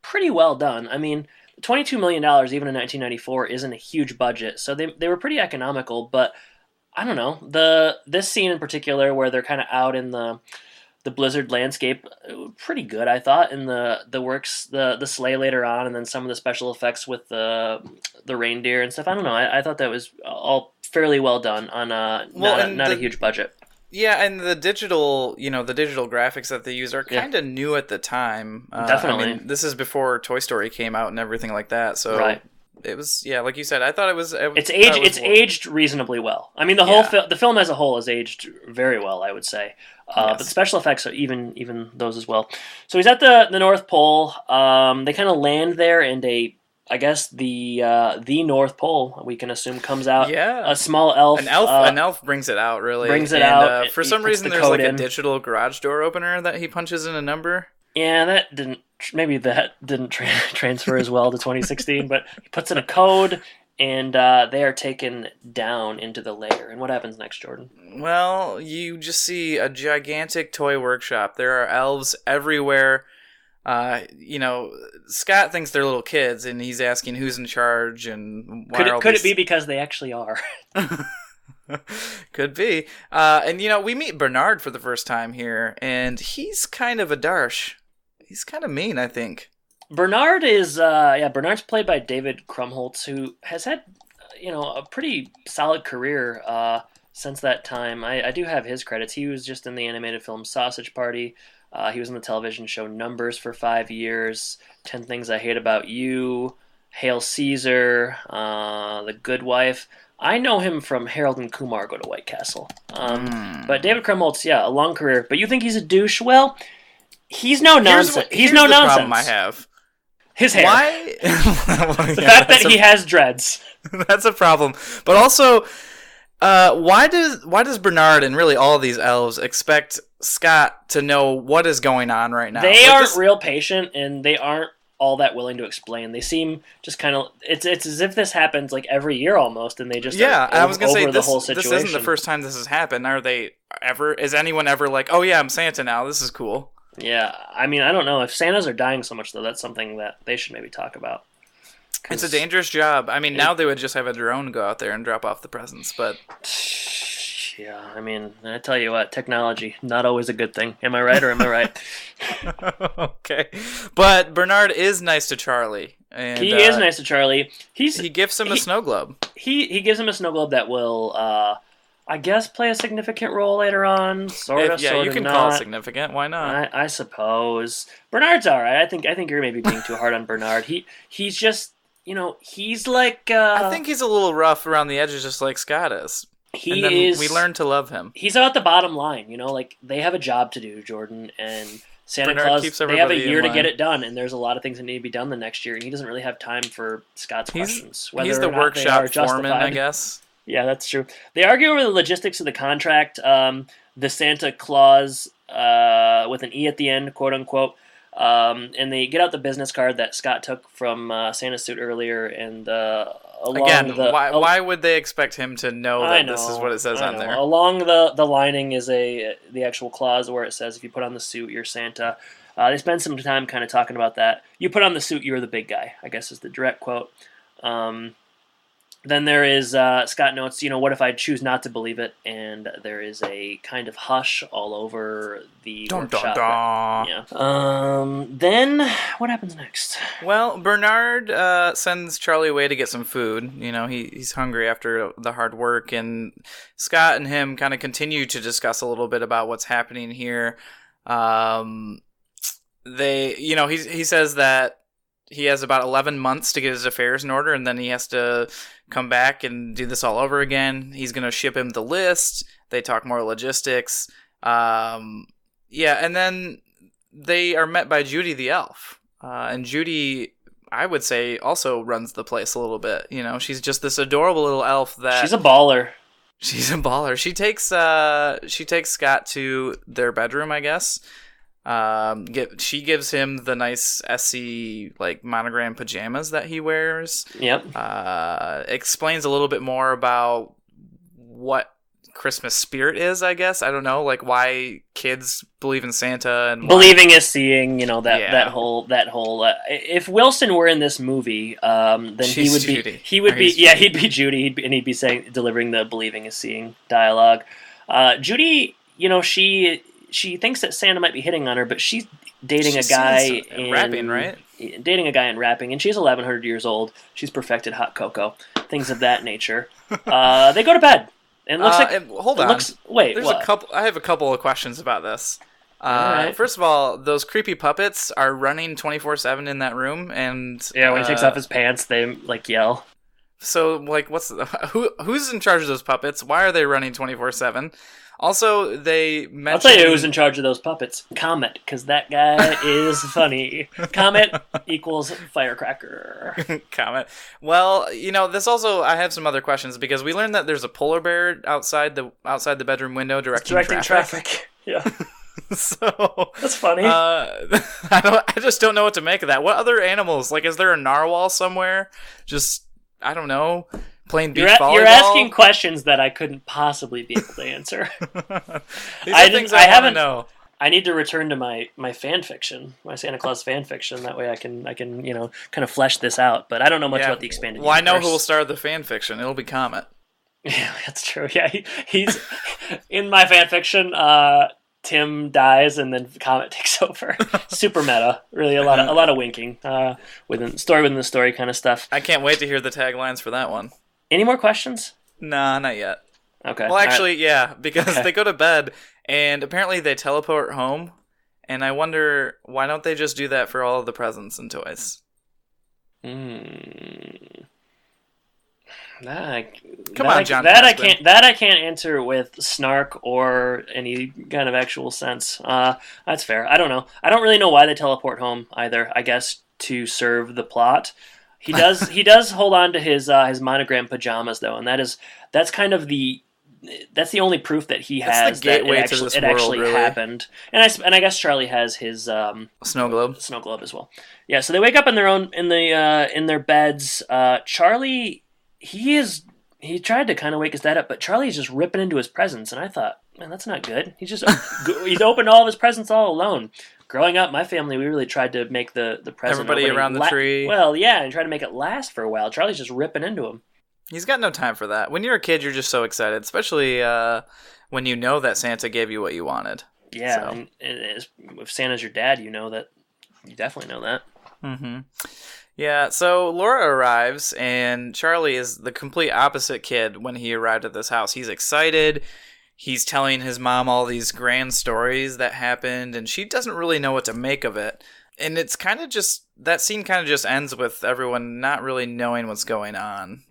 pretty well done. I mean, $22 million, even in 1994, isn't a huge budget, so they were pretty economical. But I don't know, this scene in particular, where they're kind of out in the blizzard landscape, pretty good, I thought. In the works, the sleigh later on, and then some of the special effects with the reindeer and stuff. I don't know. I thought that was all fairly well done on not a huge budget. Yeah, and the digital graphics that they use are kind of new at the time. Definitely. I mean, this is before Toy Story came out and everything like that. So right. It was, like you said, I thought it was. It's aged reasonably well. I mean, the film as a whole has aged very well, I would say. But the special effects are even those as well. So he's at the North Pole. They kind of land there, and I guess the North Pole, we can assume, comes out. Yeah. A small elf. An elf brings it out, really. Out. For some reason, there's like a digital garage door opener that he punches in a number. Yeah, that didn't transfer as well to 2016, but he puts in a code, and they are taken down into the lair. And what happens next, Jordan? Well, you just see a gigantic toy workshop. There are elves everywhere. Scott thinks they're little kids, and he's asking who's in charge and why could it be because they actually are? Could be. And we meet Bernard for the first time here, and he's kind of a darsh. He's kind of mean, I think. Bernard is Bernard's played by David Krumholtz, who has had a pretty solid career since that time. I do have his credits. He was just in the animated film Sausage Party. He was in the television show Numbers for 5 years, 10 Things I Hate About You, Hail Caesar, The Good Wife. I know him from Harold and Kumar Go to White Castle. But David Krumholtz, a long career. But you think he's a douche? Well, he's no nonsense. He's no nonsense. Problem I have. His hair. Why? The fact that he has dreads. That's a problem. But also, why does Bernard and really all of these elves expect Scott to know what is going on right now? They aren't real patient, and they aren't all that willing to explain. They seem just kind of it's as if this happens like every year almost, and they just I was gonna say the whole situation. This isn't the first time this has happened. Are they ever? Is anyone ever like, oh yeah, I'm Santa now? This is cool. Yeah, I mean, I don't know if Santas are dying so much though. That's something that they should maybe talk about. It's a dangerous job. I mean, now they would just have a drone go out there and drop off the presents, but yeah, I mean, I tell you what, technology, not always a good thing. Am I right or am I right? Okay. But Bernard is nice to Charlie. And, he is nice to Charlie. He gives him a snow globe. He gives him a snow globe that will, I guess, play a significant role later on. Sort of, you can not. call it significant. Why not? I suppose. Bernard's all right. I think you're maybe being too hard on Bernard. He's just, he's like... I think he's a little rough around the edges, just like Scott is. We learn to love him. He's about the bottom line, like they have a job to do, Jordan, and Santa Bernard Claus, they have a year to get it done, and there's a lot of things that need to be done the next year, and he doesn't really have time for Scott's questions. He's the workshop foreman, I guess. Yeah, that's true. They argue over the logistics of the contract, the Santa Claus with an E at the end, quote unquote, and they get out the business card that Scott took from Santa's suit earlier, and why would they expect him to know that this is what it says on there? Along the lining is the actual clause where it says if you put on the suit, you're Santa. They spend some time kind of talking about that. You put on the suit, you're the big guy, I guess is the direct quote. Then there is, Scott notes, what if I choose not to believe it? And there is a kind of hush all over the workshop. Yeah. Then, what happens next? Well, Bernard sends Charlie away to get some food. He's hungry after the hard work, and Scott and him kind of continue to discuss a little bit about what's happening here. He says that he has about 11 months to get his affairs in order, and then he has to come back and do this all over again. He's going to ship him the list. They talk more logistics. And then they are met by Judy the elf. And Judy, I would say, also runs the place a little bit. She's just this adorable little elf that... She's a baller. She takes Scott to their bedroom, I guess. She gives him the nice SC monogram pajamas that he wears. Yep. Explains a little bit more about what Christmas spirit is, I guess. I don't know, why kids believe in Santa and believing is seeing. That whole. If Wilson were in this movie, then he would Judy. He'd be Judy, and he'd be delivering the believing is seeing dialogue. Judy, she thinks that Santa might be hitting on her, but she's dating a guy in rapping, right? Dating a guy in rapping, and she's 1,100 years old. She's perfected hot cocoa, things of that nature. They go to bed. And it looks hold on. Wait, what? I have a couple of questions about this. Right. First of all, those creepy puppets are running 24/7 in that room, and when he takes off his pants, they yell. So, who's in charge of those puppets? Why are they running 24/7? Also, they mentioned... I'll tell you who's in charge of those puppets. Comet, because that guy is funny. Comet equals firecracker. Comet. Well, this also... I have some other questions, because we learned that there's a polar bear outside the bedroom window directing traffic. Yeah. So... That's funny. I just don't know what to make of that. What other animals? Is there a narwhal somewhere? Just, I don't know... playing beach volleyball? You're asking questions that I couldn't possibly be able to answer. These are things I haven't know. I need to return to my fan fiction, my Santa Claus fan fiction. That way I can kind of flesh this out. But I don't know much about the expanded universe. I know who will start the fan fiction. It'll be Comet. Yeah, that's true. Yeah, he's in my fan fiction. Tim dies and then Comet takes over. Super meta. Really a lot of winking within the story kind of stuff. I can't wait to hear the taglines for that one. Any more questions? Nah, not yet. Okay. Well, actually, yeah, because they go to bed, and apparently they teleport home, and I wonder, why don't they just do that for all of the presents and toys? Come on, John. I can't answer with snark or any kind of actual sense. That's fair. I don't know. I don't really know why they teleport home either. I guess to serve the plot. He does hold on to his monogram pajamas though, and that's kind of the only proof that he has that it actually happened. And I guess Charlie has his snow globe as well. Yeah, so they wake up in their beds. Charlie, he tried to kind of wake his dad up, but Charlie's just ripping into his presents, and I thought, man, that's not good. He's opened all of his presents all alone. Growing up, my family, we really tried to make the present everybody around the tree. Well, yeah, and try to make it last for a while. Charlie's just ripping into him. He's got no time for that. When you're a kid, you're just so excited, especially when you know that Santa gave you what you wanted. Yeah, so. And if Santa's your dad, you definitely know that. Mm-hmm. Yeah, so Laura arrives, and Charlie is the complete opposite kid when he arrived at this house. He's excited. He's telling his mom all these grand stories that happened, and she doesn't really know what to make of it. And it's kind of that scene kind of just ends with everyone not really knowing what's going on.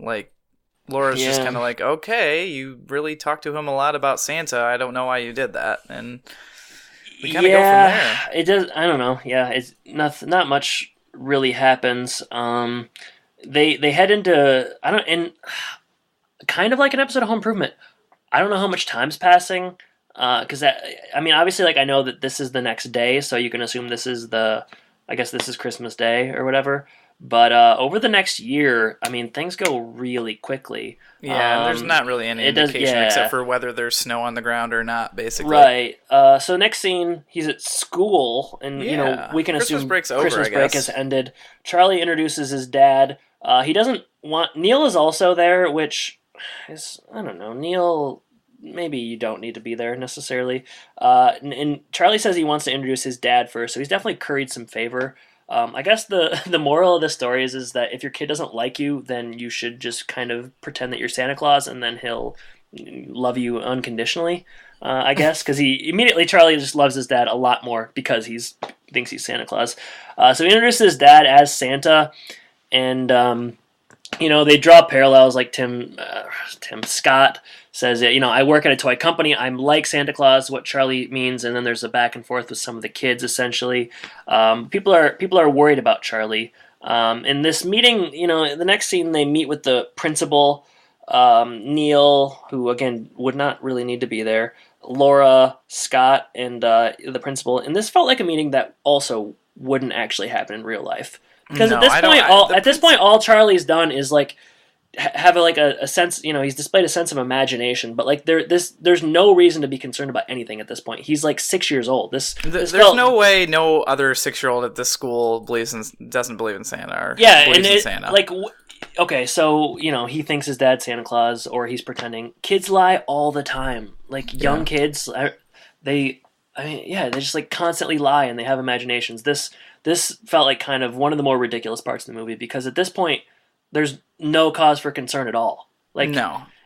Laura's just kind of okay, you really talked to him a lot about Santa. I don't know why you did that. And we kind of go from there. It does. I don't know. Yeah, it's not much really happens. They head into kind of like an episode of Home Improvement. I don't know how much time's passing, because obviously, I know that this is the next day, so you can assume this is Christmas Day or whatever. But over the next year, I mean, things go really quickly. Yeah, there's not really any indication except for whether there's snow on the ground or not, basically. Right. So next scene, he's at school, and we can assume Christmas break has ended. Charlie introduces his dad. He doesn't want... Neil is also there, which is... I don't know. Neil... Maybe you don't need to be there necessarily. And Charlie says he wants to introduce his dad first, so he's definitely curried some favor. I guess the moral of the story is that if your kid doesn't like you, then you should just kind of pretend that you're Santa Claus, and then he'll love you unconditionally, I guess. Because Charlie just loves his dad a lot more because he thinks he's Santa Claus. So he introduces his dad as Santa, and... they draw parallels, like Tim Scott says, I work at a toy company, I'm like Santa Claus, what Charlie means, and then there's a back and forth with some of the kids, essentially. People are worried about Charlie. In this meeting, the next scene, they meet with the principal, Neil, who, again, would not really need to be there, Laura, Scott, and the principal, and this felt like a meeting that also wouldn't actually happen in real life. Because at this point, all Charlie's done is have a sense. He's displayed a sense of imagination, but there's no reason to be concerned about anything at this point. He's 6 years old. There's no way no other 6-year-old at this school doesn't believe in Santa or believes in Santa. Okay, so he thinks his dad's Santa Claus, or he's pretending. Kids lie all the time. Young kids, they just constantly lie, and they have imaginations. This felt like kind of one of the more ridiculous parts of the movie, because at this point, there's no cause for concern at all.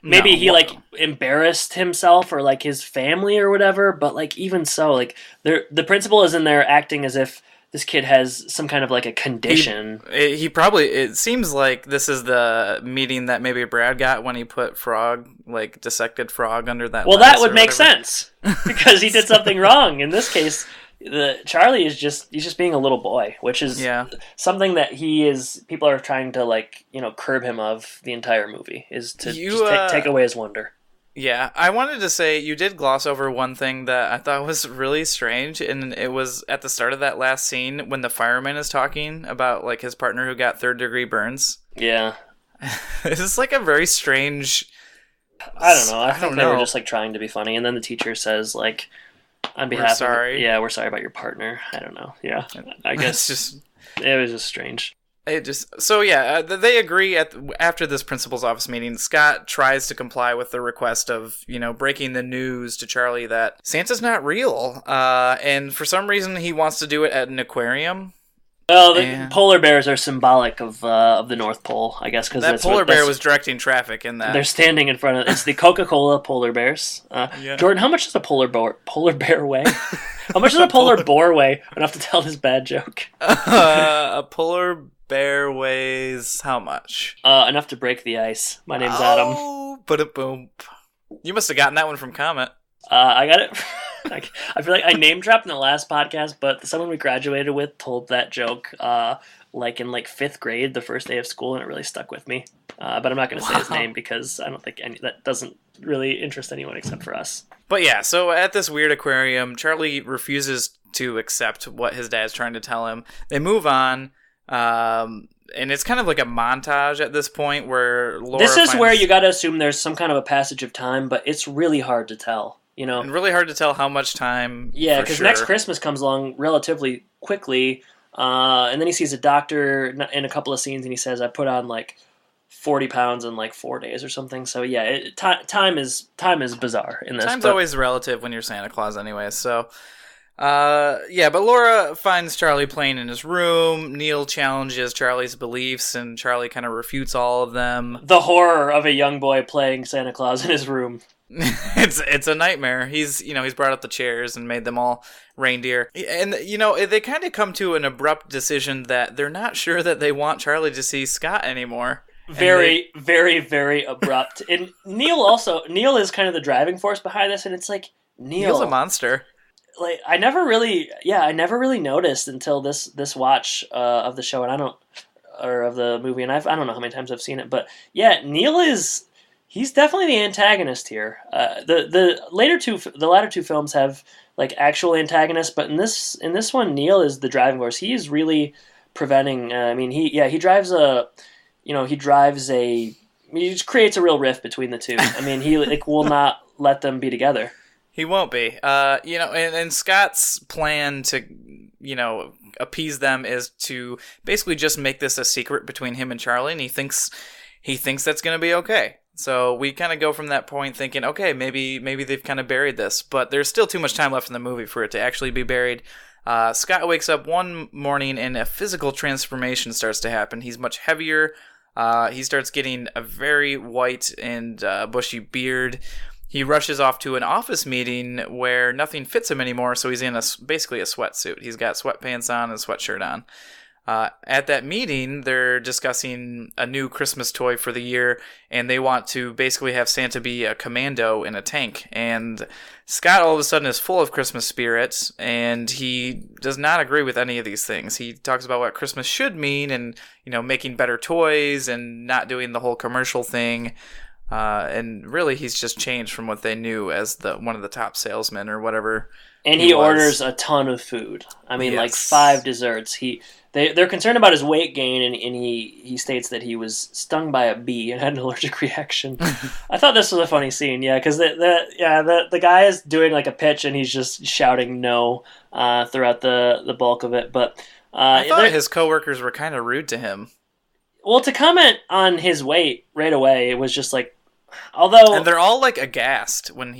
Maybe he embarrassed himself or his family or whatever, but even so, the principal is in there acting as if this kid has some kind of a condition. It seems like this is the meeting that maybe Brad got when he put dissected frog under that. Well, that would make sense because he did something wrong. In this case, Charlie is just being a little boy, which is something that people are trying to curb him of the entire movie, is to take away his wonder. Yeah, I wanted to say you did gloss over one thing that I thought was really strange, and it was at the start of that last scene when the fireman is talking about his partner who got 3rd-degree burns. Yeah. It's a very strange... I don't know. I think they were just trying to be funny, and then the teacher says on behalf we're sorry about your partner. I don't know. Yeah, I guess it was just strange. They agree after this principal's office meeting. Scott tries to comply with the request of breaking the news to Charlie that Santa's not real, and for some reason he wants to do it at an aquarium. Well, the polar bears are symbolic of the North Pole, I guess, because that polar bear was directing traffic in that. They're standing in front of it's the Coca-Cola polar bears. Jordan, how much does a polar bear weigh? How much does a polar boar weigh? Enough to tell this bad joke. A polar bear weighs how much? Enough to break the ice. My name's Adam. Oh, boom. You must have gotten that one from Comet. I got it. I feel like I name dropped in the last podcast, but someone we graduated with told that joke in 5th grade, the first day of school, and it really stuck with me. But I'm not going to say his name because I don't think that doesn't really interest anyone except for us. But yeah, so at this weird aquarium, Charlie refuses to accept what his dad's trying to tell him. They move on, and it's kind of like a montage at this point where Laura This is where you got to assume there's some kind of a passage of time, but it's really hard to tell. And really hard to tell how much time. Yeah, because next Christmas comes along relatively quickly, and then he sees a doctor in a couple of scenes, and he says, "I put on 40 pounds in 4 days or something." So yeah, time is bizarre in this. Time's always relative when you're Santa Claus, anyway. So, but Laura finds Charlie playing in his room. Neil challenges Charlie's beliefs, and Charlie kind of refutes all of them. The horror of a young boy playing Santa Claus in his room. It's a nightmare. He's brought up the chairs and made them all reindeer. And they kind of come to an abrupt decision that they're not sure that they want Charlie to see Scott anymore. Very, very abrupt. And Neil is kind of the driving force behind this, and it's Neil's a monster. I never really noticed until this watch of the show, of the movie, and I don't know how many times I've seen it, but yeah, Neil is. He's definitely the antagonist here. The latter two films have actual antagonists, but in this one, Neil is the driving force. He is really preventing. He drives a, he just creates a real rift between the two. I mean, he will not let them be together. He won't be. And Scott's plan to, appease them is to basically just make this a secret between him and Charlie, and he thinks that's going to be okay. So we kind of go from that point thinking, okay, maybe they've kind of buried this, but there's still too much time left in the movie for it to actually be buried. Scott wakes up one morning and a physical transformation starts to happen. He's much heavier. He starts getting a very white and bushy beard. He rushes off to an office meeting where nothing fits him anymore, so he's in basically a sweatsuit. He's got sweatpants on and a sweatshirt on. At that meeting, they're discussing a new Christmas toy for the year, and they want to basically have Santa be a commando in a tank. And Scott all of a sudden is full of Christmas spirit, and he does not agree with any of these things. He talks about what Christmas should mean, and making better toys, and not doing the whole commercial thing. And really, he's just changed from what they knew as one of the top salesmen or whatever. And he orders a ton of food. I mean, like 5 desserts. They're concerned about his weight gain, and he states that he was stung by a bee and had an allergic reaction. I thought this was a funny scene, because the guy is doing like a pitch, and he's just shouting no throughout the bulk of it. But I thought his coworkers were kind of rude to him. Well, to comment on his weight right away, it was just like, although... And they're all like aghast when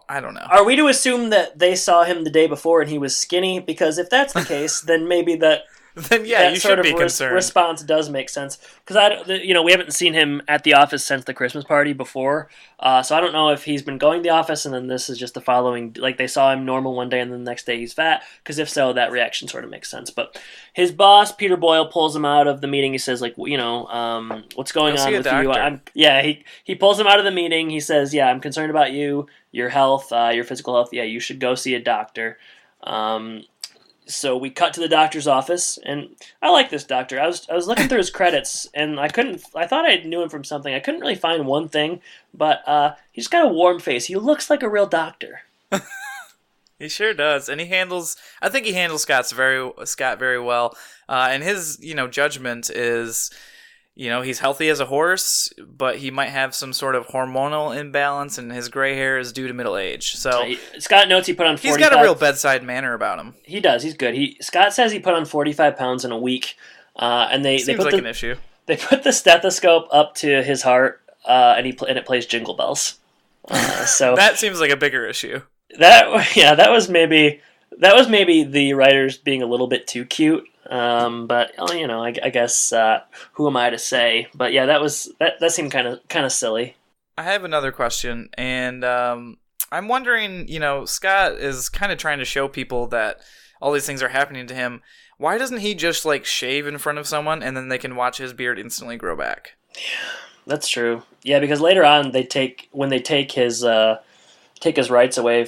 I don't know. Are we to assume that they saw him the day before and he was skinny? Because if that's the case, then maybe that... Then you should be concerned. Response does make sense, because we haven't seen him at the office since the Christmas party before, so I don't know if he's been going to the office and then this is just the following, like they saw him normal one day and then the next day he's fat. Because if so, that reaction sort of makes sense. But his boss Peter Boyle pulls him out of the meeting. He says what's going on with you? He pulls him out of the meeting. He says, I'm concerned about you, your health, your physical health. You should go see a doctor. So we cut to the doctor's office, and I like this doctor. I was looking through his credits, and I thought I knew him from something. I couldn't really find one thing, but he's got a warm face. He looks like a real doctor. He sure does, and I think he handles Scott very well. And his judgment is, he's healthy as a horse, but he might have some sort of hormonal imbalance, and his gray hair is due to middle age. So Scott notes he put on 45... He's got a real bedside manner about him. He does. He's good. Scott says he put on 45 pounds in a week, and they put an issue. They put the stethoscope up to his heart, and it plays Jingle Bells. So that seems like a bigger issue. That was maybe the writers being a little bit too cute. But I guess who am I to say? But yeah, that seemed kind of silly. I have another question, and I'm wondering, Scott is kind of trying to show people that all these things are happening to him. Why doesn't he just shave in front of someone and then they can watch his beard instantly grow back? Yeah, that's true. Yeah, because later on when they take his rights away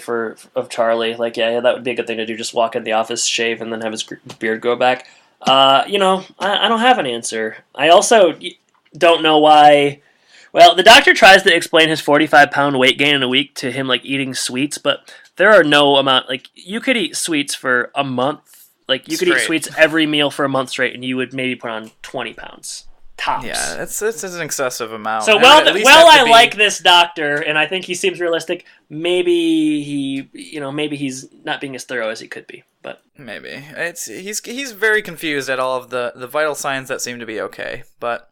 of Charlie, that would be a good thing to do. Just walk in the office, shave, and then have his beard grow back. I don't have an answer. I also don't know why. Well, the doctor tries to explain his 45-pound weight gain in a week to him eating sweets, but there are no amount. You could eat sweets for a month. You could eat sweets every meal for a month straight, and you would maybe put on 20 pounds. Tops. Yeah, it's an excessive amount. So I like this doctor, and I think he seems realistic. Maybe he's not being as thorough as he could be, but maybe he's very confused at all of the vital signs that seem to be okay. But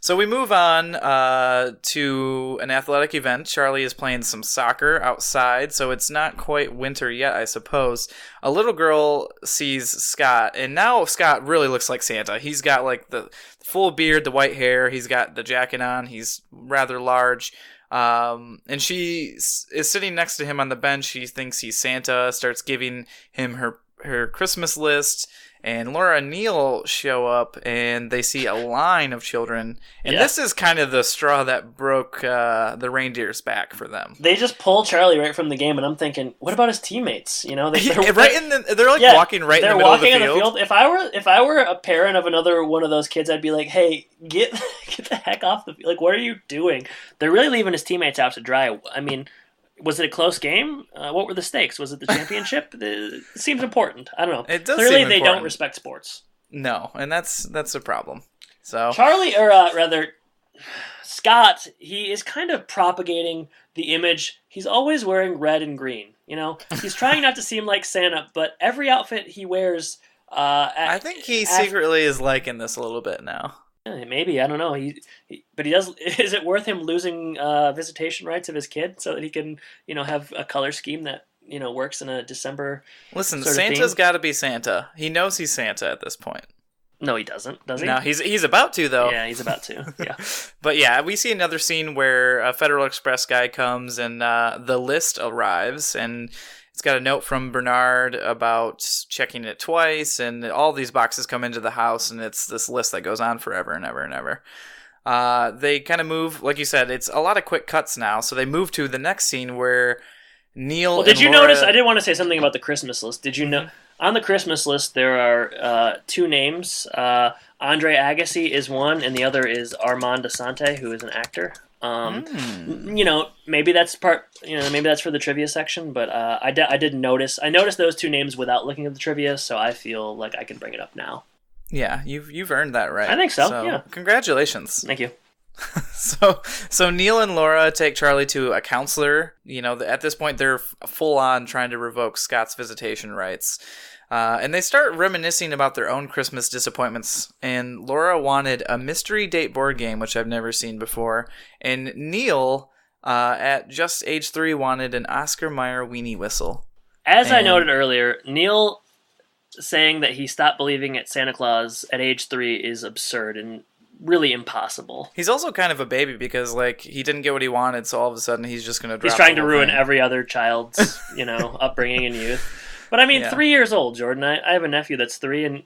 so we move on to an athletic event. Charlie is playing some soccer outside, so it's not quite winter yet, I suppose. A little girl sees Scott, and now Scott really looks like Santa. He's got the full beard, the white hair. He's got the jacket on. He's rather large. And she is sitting next to him on the bench. She thinks he's Santa, starts giving him her Christmas list. And Laura and Neil show up, and they see a line of children. And This is kind of the straw that broke the reindeer's back for them. They just pull Charlie right from the game, and I'm thinking, what about his teammates? They're walking right in the middle of the field. If I were a parent of another one of those kids, I'd be like, hey, get the heck off the field. What are you doing? They're really leaving his teammates out to dry. I mean, was it a close game? What were the stakes? Was it the championship? It seems important. I don't know. It does Clearly, seem they important. don't respect sports. No, and that's a problem. So Charlie, or rather, Scott, he is kind of propagating the image. He's always wearing red and green. He's trying not to seem like Santa, but every outfit he wears. I think he secretly is liking this a little bit now. Maybe, I don't know. But he does. Is it worth him losing visitation rights of his kid so that he can, have a color scheme that works in a December? Listen, Santa's got to be Santa. He knows he's Santa at this point. No, he doesn't. Does he? No, he's about to though. Yeah, he's about to. Yeah. But yeah, we see another scene where a Federal Express guy comes and the list arrives, and it's got a note from Bernard about checking it twice, and all these boxes come into the house, and it's this list that goes on forever and ever and ever. They kind of move, like you said, it's a lot of quick cuts now, so they move to the next scene where Neil. Well, did you notice? I did want to say something about the Christmas list. Did you know? On the Christmas list, there are two names. Andre Agassi is one, and the other is Armand Asante, who is an actor. Maybe that's part. Maybe that's for the trivia section. But I did notice. I noticed those two names without looking at the trivia, so I feel like I can bring it up now. Yeah, you've earned that right. I think so. Yeah. Congratulations. Thank you. So Neil and Laura take Charlie to a counselor. At this point, they're full on trying to revoke Scott's visitation rights. And they start reminiscing about their own Christmas disappointments. And Laura wanted a mystery date board game, which I've never seen before. And Neil, at just age 3, wanted an Oscar Mayer weenie whistle. As I noted earlier, Neil saying that he stopped believing at Santa Claus at age 3 is absurd and really impossible. He's also kind of a baby because, he didn't get what he wanted, so all of a sudden he's just going to drop. He's trying to ruin every other child's, upbringing and youth. But 3 years old, Jordan. I have a nephew that's 3, and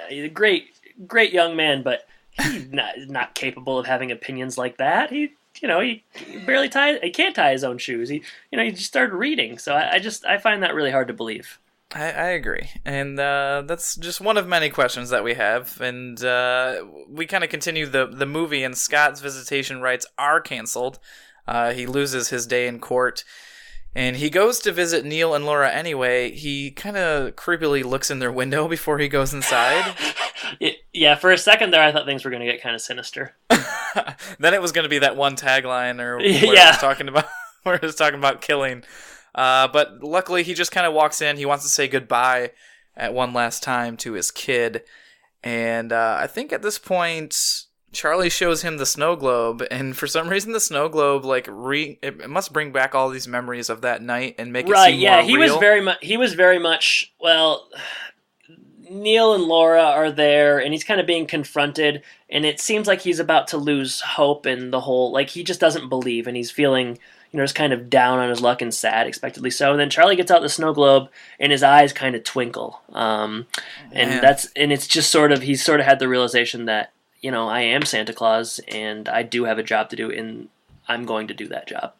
he's a great young man, but he's not capable of having opinions like that. He barely he can't tie his own shoes. He just started reading, so I find that really hard to believe. I agree, and that's just one of many questions that we have, and we kind of continue the movie, and Scott's visitation rights are canceled. He loses his day in court, and he goes to visit Neil and Laura anyway. He kind of creepily looks in their window before he goes inside. Yeah, for a second there, I thought things were going to get kind of sinister. Then it was going to be that one tagline, or where it was talking about where it was talking about killing. But luckily, he just kind of walks in. He wants to say goodbye at one last time to his kid. And I think at this point, Charlie shows him the snow globe. And for some reason, the snow globe, it must bring back all these memories of that night and make it seem more real. He was very much, Neil and Laura are there, and he's kind of being confronted. And it seems like he's about to lose hope in the whole, he just doesn't believe, and he's feeling just kind of down on his luck and sad, expectedly so. And then Charlie gets out the snow globe, and his eyes kind of twinkle. And it's just he's sort of had the realization that, I am Santa Claus, and I do have a job to do, and I'm going to do that job.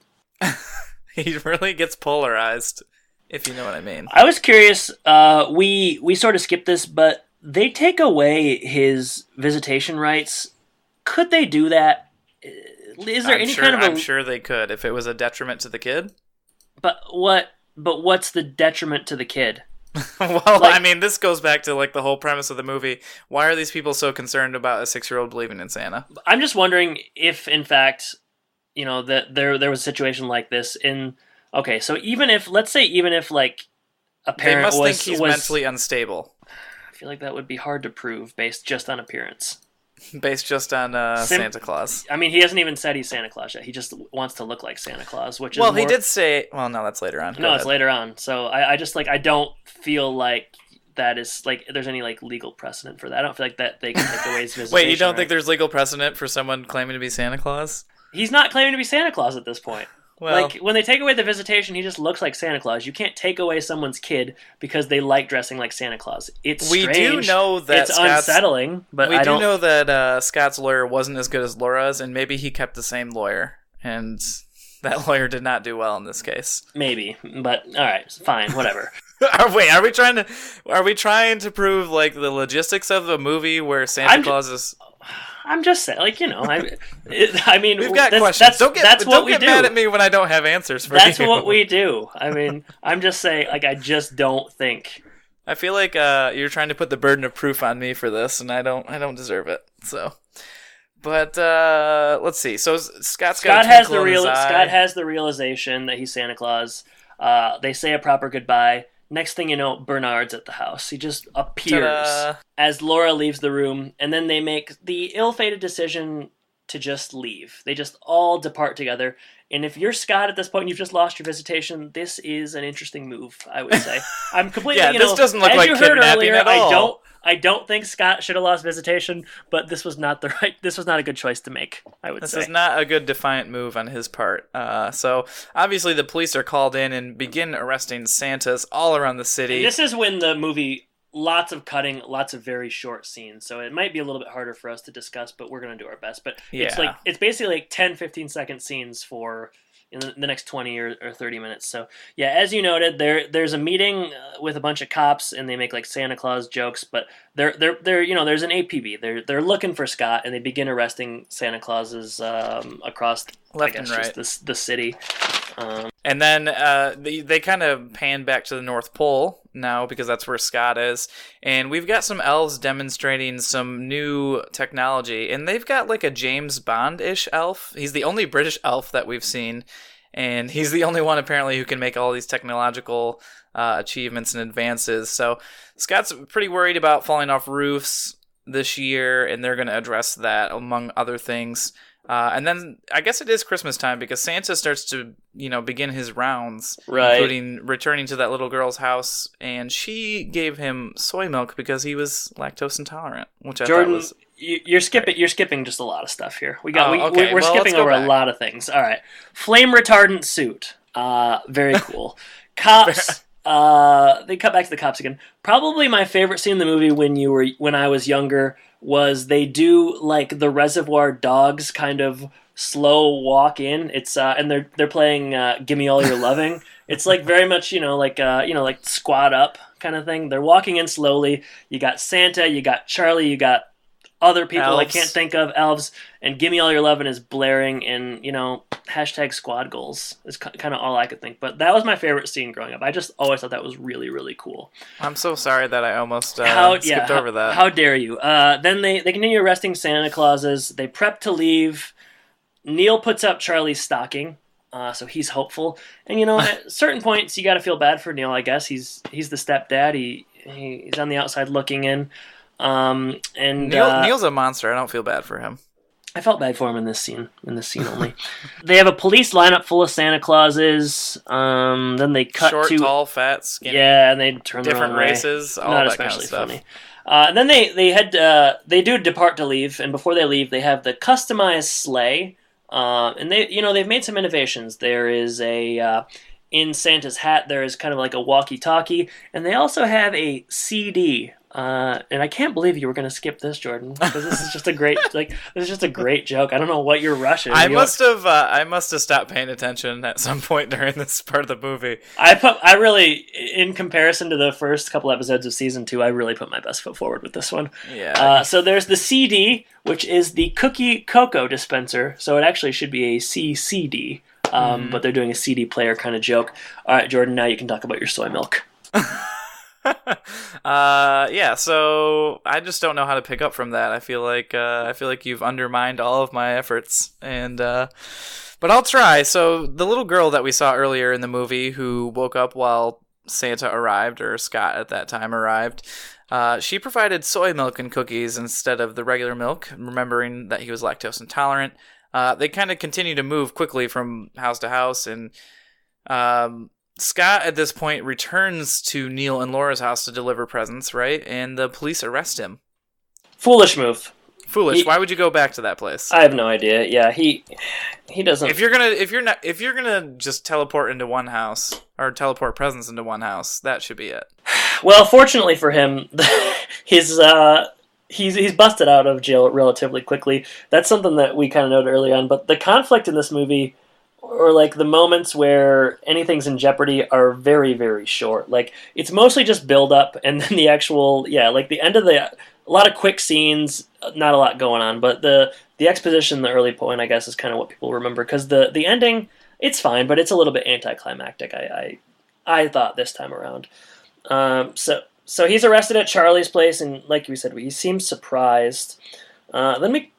He really gets polarized, if you know what I mean. I was curious, we sort of skipped this, but they take away his visitation rights. Could they do that? Is there I'm sure they could if it was a detriment to the kid. But what's the detriment to the kid? Well, this goes back to the whole premise of the movie. Why are these people so concerned about a 6-year-old believing in Santa? I'm just wondering if, in fact, that there was a situation like this in. Okay, so even if a parent they must think he's mentally unstable. I feel like that would be hard to prove based just on appearance. Based just on Santa Claus. He hasn't even said he's Santa Claus yet. He just wants to look like Santa Claus, which is he did say... Well, no, that's later on. No, it's later on. So I just, I don't feel like that is, there's any, legal precedent for that. I don't feel like that they can take away his visitation. Wait, you don't think there's legal precedent for someone claiming to be Santa Claus? He's not claiming to be Santa Claus at this point. Well, when they take away the visitation, he just looks like Santa Claus. You can't take away someone's kid because they like dressing like Santa Claus. It's strange. We do know that it's unsettling, but we do know that Scott's lawyer wasn't as good as Laura's, and maybe he kept the same lawyer, and that lawyer did not do well in this case. Maybe, but all right, fine, whatever. Wait, are we trying to prove the logistics of the movie where Santa Claus is? I'm just saying, we've got questions. Don't get mad at me when I don't have answers for you. That's what we do. I'm just saying, I just don't think I feel like you're trying to put the burden of proof on me for this, and I don't deserve it. So, but let's see. So Scott has the realization that he's Santa Claus. They say a proper goodbye. Next thing you know, Bernard's at the house. He just appears as Laura leaves the room, and then they make the ill-fated decision to just leave. They just all depart together. And if you're Scott at this point and you've just lost your visitation, this is an interesting move, I would say. I'm completely, this doesn't look like kidnapping at all. I don't think Scott should have lost visitation, but this was not a good choice to make, I would say. This is not a good defiant move on his part. So obviously the police are called in and begin arresting Santas all around the city. And this is when the movie, lots of cutting, lots of very short scenes, so it might be a little bit harder for us to discuss, but we're going to do our best. But it's basically like 10-15 second scenes for in the next 20 or 30 minutes. So yeah, as you noted, there's a meeting with a bunch of cops, and they make like Santa Claus jokes, but they're there's an APB. They're looking for Scott, and they begin arresting Santa Clauses across left and right just the city. And then they kind of pan back to the North Pole now because that's where Scott is. And we've got some elves demonstrating some new technology. And they've got like a James Bond-ish elf. He's the only British elf that we've seen. And he's the only one apparently who can make all these technological achievements and advances. So Scott's pretty worried about falling off roofs this year, and they're going to address that among other things. And then I guess it is Christmas time because Santa starts to, begin his rounds, right, including returning to that little girl's house, and she gave him soy milk because he was lactose intolerant, which I thought was. You're skipping just a lot of stuff here. We're Well, skipping over a lot of things. All right, flame retardant suit, very cool. Cops. They cut back to the cops again. Probably my favorite scene in the movie when I was younger was they do like the Reservoir Dogs kind of slow walk in. It's and they're playing "Gimme All Your Loving." It's like very much like squat up kind of thing. They're walking in slowly. You got Santa, you got Charlie, you got other people elves. I can't think of, elves, and "Gimme All Your Lovin'" is blaring, and hashtag squad goals is kind of all I could think. But that was my favorite scene growing up. I just always thought that was really, really cool. I'm so sorry that I almost skipped over that. How dare you? Then they continue arresting Santa Clauses. They prep to leave. Neil puts up Charlie's stocking, so he's hopeful. And at certain points you got to feel bad for Neil. I guess he's the stepdad. He's on the outside looking in. And Neil's a monster. I don't feel bad for him. I felt bad for him in this scene only. They have a police lineup full of Santa Clauses. Then they cut short, to tall, fat, skinny. Yeah, and they turn different their own races. Way. All Not that kind of especially stuff. funny. And then they do depart to leave, and before they leave, they have the customized sleigh. And they've made some innovations. There is in Santa's hat, there is kind of like a walkie-talkie, and they also have a CD. And I can't believe you were going to skip this, Jordan, because this is just a great joke. I don't know what you're rushing. I must have stopped paying attention at some point during this part of the movie. I really, in comparison to the first couple episodes of season 2, I really put my best foot forward with this one. Yeah. So there's the CD, which is the cookie cocoa dispenser. So it actually should be a CCD, but they're doing a CD player kind of joke. All right, Jordan, now you can talk about your soy milk. So I just don't know how to pick up from that. I feel like you've undermined all of my efforts, and but I'll try. So the little girl that we saw earlier in the movie who woke up while Santa arrived, or Scott at that time arrived, she provided soy milk and cookies instead of the regular milk, remembering that he was lactose intolerant. They kind of continue to move quickly from house to house, and Scott, at this point, returns to Neil and Laura's house to deliver presents, right? And the police arrest him. Foolish move. Why would you go back to that place? I have no idea. Yeah, he doesn't. If you're gonna just teleport into one house or teleport presents into one house, that should be it. Well, fortunately for him, he's busted out of jail relatively quickly. That's something that we kind of noted early on. But the conflict in this movie, or like the moments where anything's in jeopardy, are very, very short. Like it's mostly just build up, and then the actual like the end of a lot of quick scenes, not a lot going on. But the exposition, the early point, I guess, is kind of what people remember, because the ending, it's fine, but it's a little bit anticlimactic. I thought this time around. So So he's arrested at Charlie's place, and like we said, he seems surprised. Then we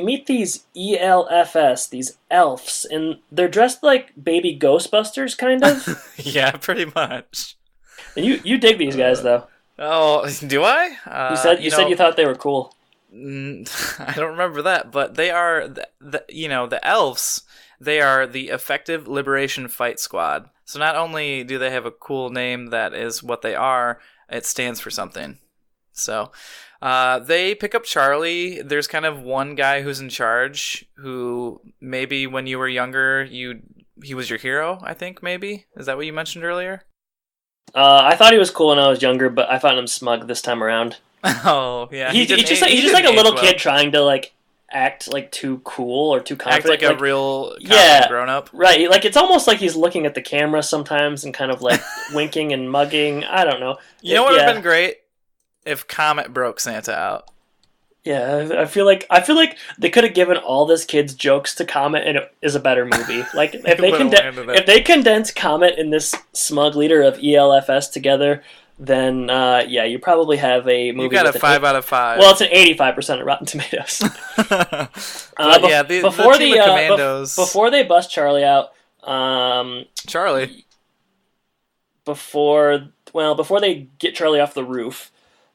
meet these ELFS, these elves, and they're dressed like baby Ghostbusters, kind of. Yeah, pretty much. And you dig these guys, though. Oh, do I? You said you thought they were cool. I don't remember that, but they are the elves. They are the Effective Liberation Fight Squad. So not only do they have a cool name that is what they are, it stands for something. So they pick up Charlie. There's kind of one guy who's in charge who maybe when you were younger, he was your hero, I think, maybe? Is that what you mentioned earlier? I thought he was cool when I was younger, but I found him smug this time around. Oh, yeah. He's just like a little kid trying to like act like too cool or too confident. Act like a real grown up. Right. Like it's almost like he's looking at the camera sometimes and kind of like winking and mugging. I don't know. You know what would have been great? If Comet broke Santa out. Yeah, I feel like they could have given all this kid's jokes to Comet, and it is a better movie. Like if they condense Comet and this smug leader of ELFS together, then you probably have a movie. You got a 5 out of 5. Well, it's an 85% of Rotten Tomatoes. Before the Commandos, before they bust Charlie out, Charlie. Before they get Charlie off the roof.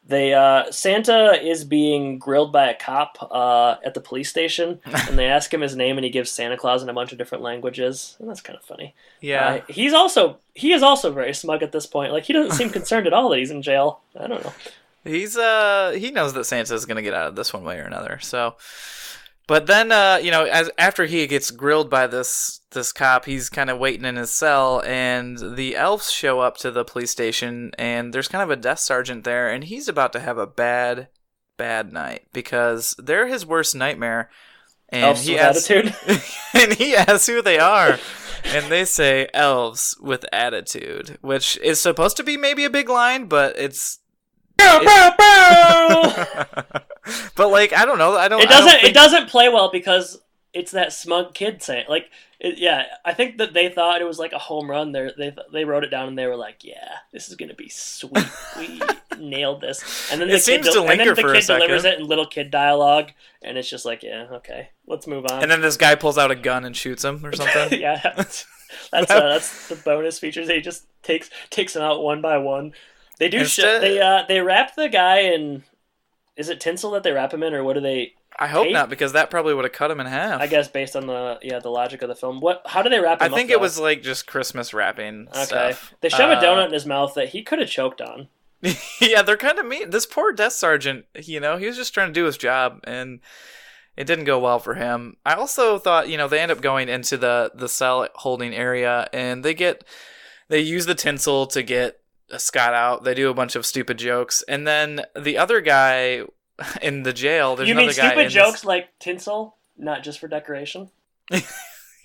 Santa is being grilled by a cop at the police station, and they ask him his name, and he gives Santa Claus in a bunch of different languages, and that's kind of funny. Yeah, he is also very smug at this point. Like he doesn't seem concerned at all that he's in jail. I don't know. He knows that Santa's gonna get out of this one way or another. So, but then after he gets grilled by this cop, he's kind of waiting in his cell, and the elves show up to the police station, and there's kind of a desk sergeant there, and he's about to have a bad night because they're his worst nightmare. And elves he with asks, attitude. and he asks who they are, and they say elves with attitude, which is supposed to be maybe a big line, but it's. But like I don't know. It doesn't play well because it's that smug kid saying like I think that they thought it was like a home run. They wrote it down and they were like, yeah, this is gonna be sweet. We nailed this. And then the kid delivers it in little kid dialogue, and it's just like, yeah, okay, let's move on. And then this guy pulls out a gun and shoots him or something. Yeah, that's the bonus features. He just takes them out one by one. They do shit. They wrap the guy in. Is it tinsel that they wrap him in, or what do they? I hope not, because that probably would have cut him in half. I guess based on the logic of the film. How do they wrap him? I think it was like just Christmas wrapping stuff. They shove a donut in his mouth that he could have choked on. Yeah, they're kind of mean. This poor desk sergeant, he was just trying to do his job, and it didn't go well for him. I also thought, they end up going into the cell holding area, and they use the tinsel to get Scott out. They do a bunch of stupid jokes, and then the other guy in the jail. There's another guy. You mean stupid jokes like tinsel, not just for decoration?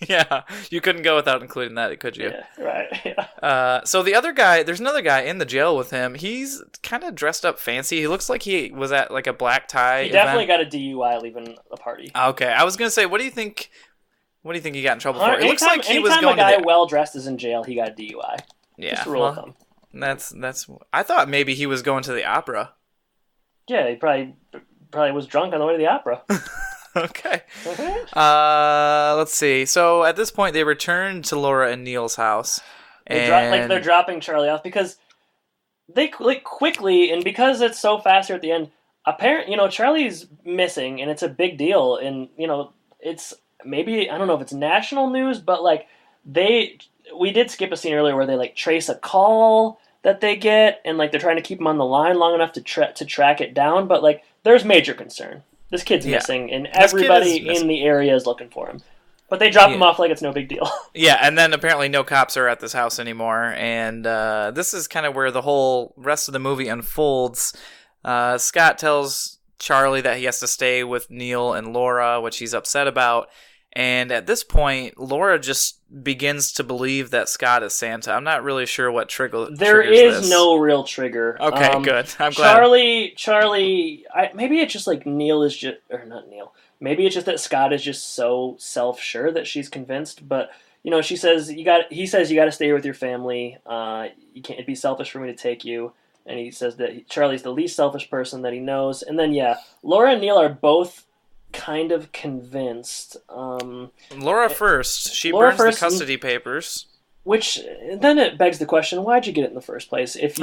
Yeah, you couldn't go without including that, could you? Yeah, right. Yeah. So the other guy, there's another guy in the jail with him. He's kind of dressed up fancy. He looks like he was at like a black tie. He definitely got a DUI leaving a party. Okay, I was gonna say, what do you think? What do you think he got in trouble for? It looks like he was going. Anytime a guy well dressed is in jail, he got a DUI. Yeah, just a rule of thumb. That's. I thought maybe he was going to the opera. Yeah, he probably was drunk on the way to the opera. Okay. Let's see. So at this point, they return to Laura and Neil's house, they're dropping Charlie off because they quickly, and because it's so fast here at the end. Charlie's missing, and it's a big deal, and it's maybe I don't know if it's national news, but like we did skip a scene earlier where they like trace a call that they get, and like they're trying to keep him on the line long enough to track it down, but like there's major concern. This kid's missing, and everybody in the area is looking for him. But they drop him off like it's no big deal. Yeah, and then apparently no cops are at this house anymore, and this is kind of where the whole rest of the movie unfolds. Scott tells Charlie that he has to stay with Neil and Laura, which he's upset about. And at this point, Laura just begins to believe that Scott is Santa. I'm not really sure what triggers this. There is no real trigger. Okay, good. I'm glad. Charlie, maybe it's just like Neil is just, or not Neil. Maybe it's just that Scott is just so self-sure that she's convinced. But he says you got to stay here with your family. You can't. It'd be selfish for me to take you. and he says that Charlie's the least selfish person that he knows. And then, yeah, Laura and Neil are both kind of convinced. Laura first. She Laura burns first, the custody papers. Which then it begs the question: why'd you get it in the first place? If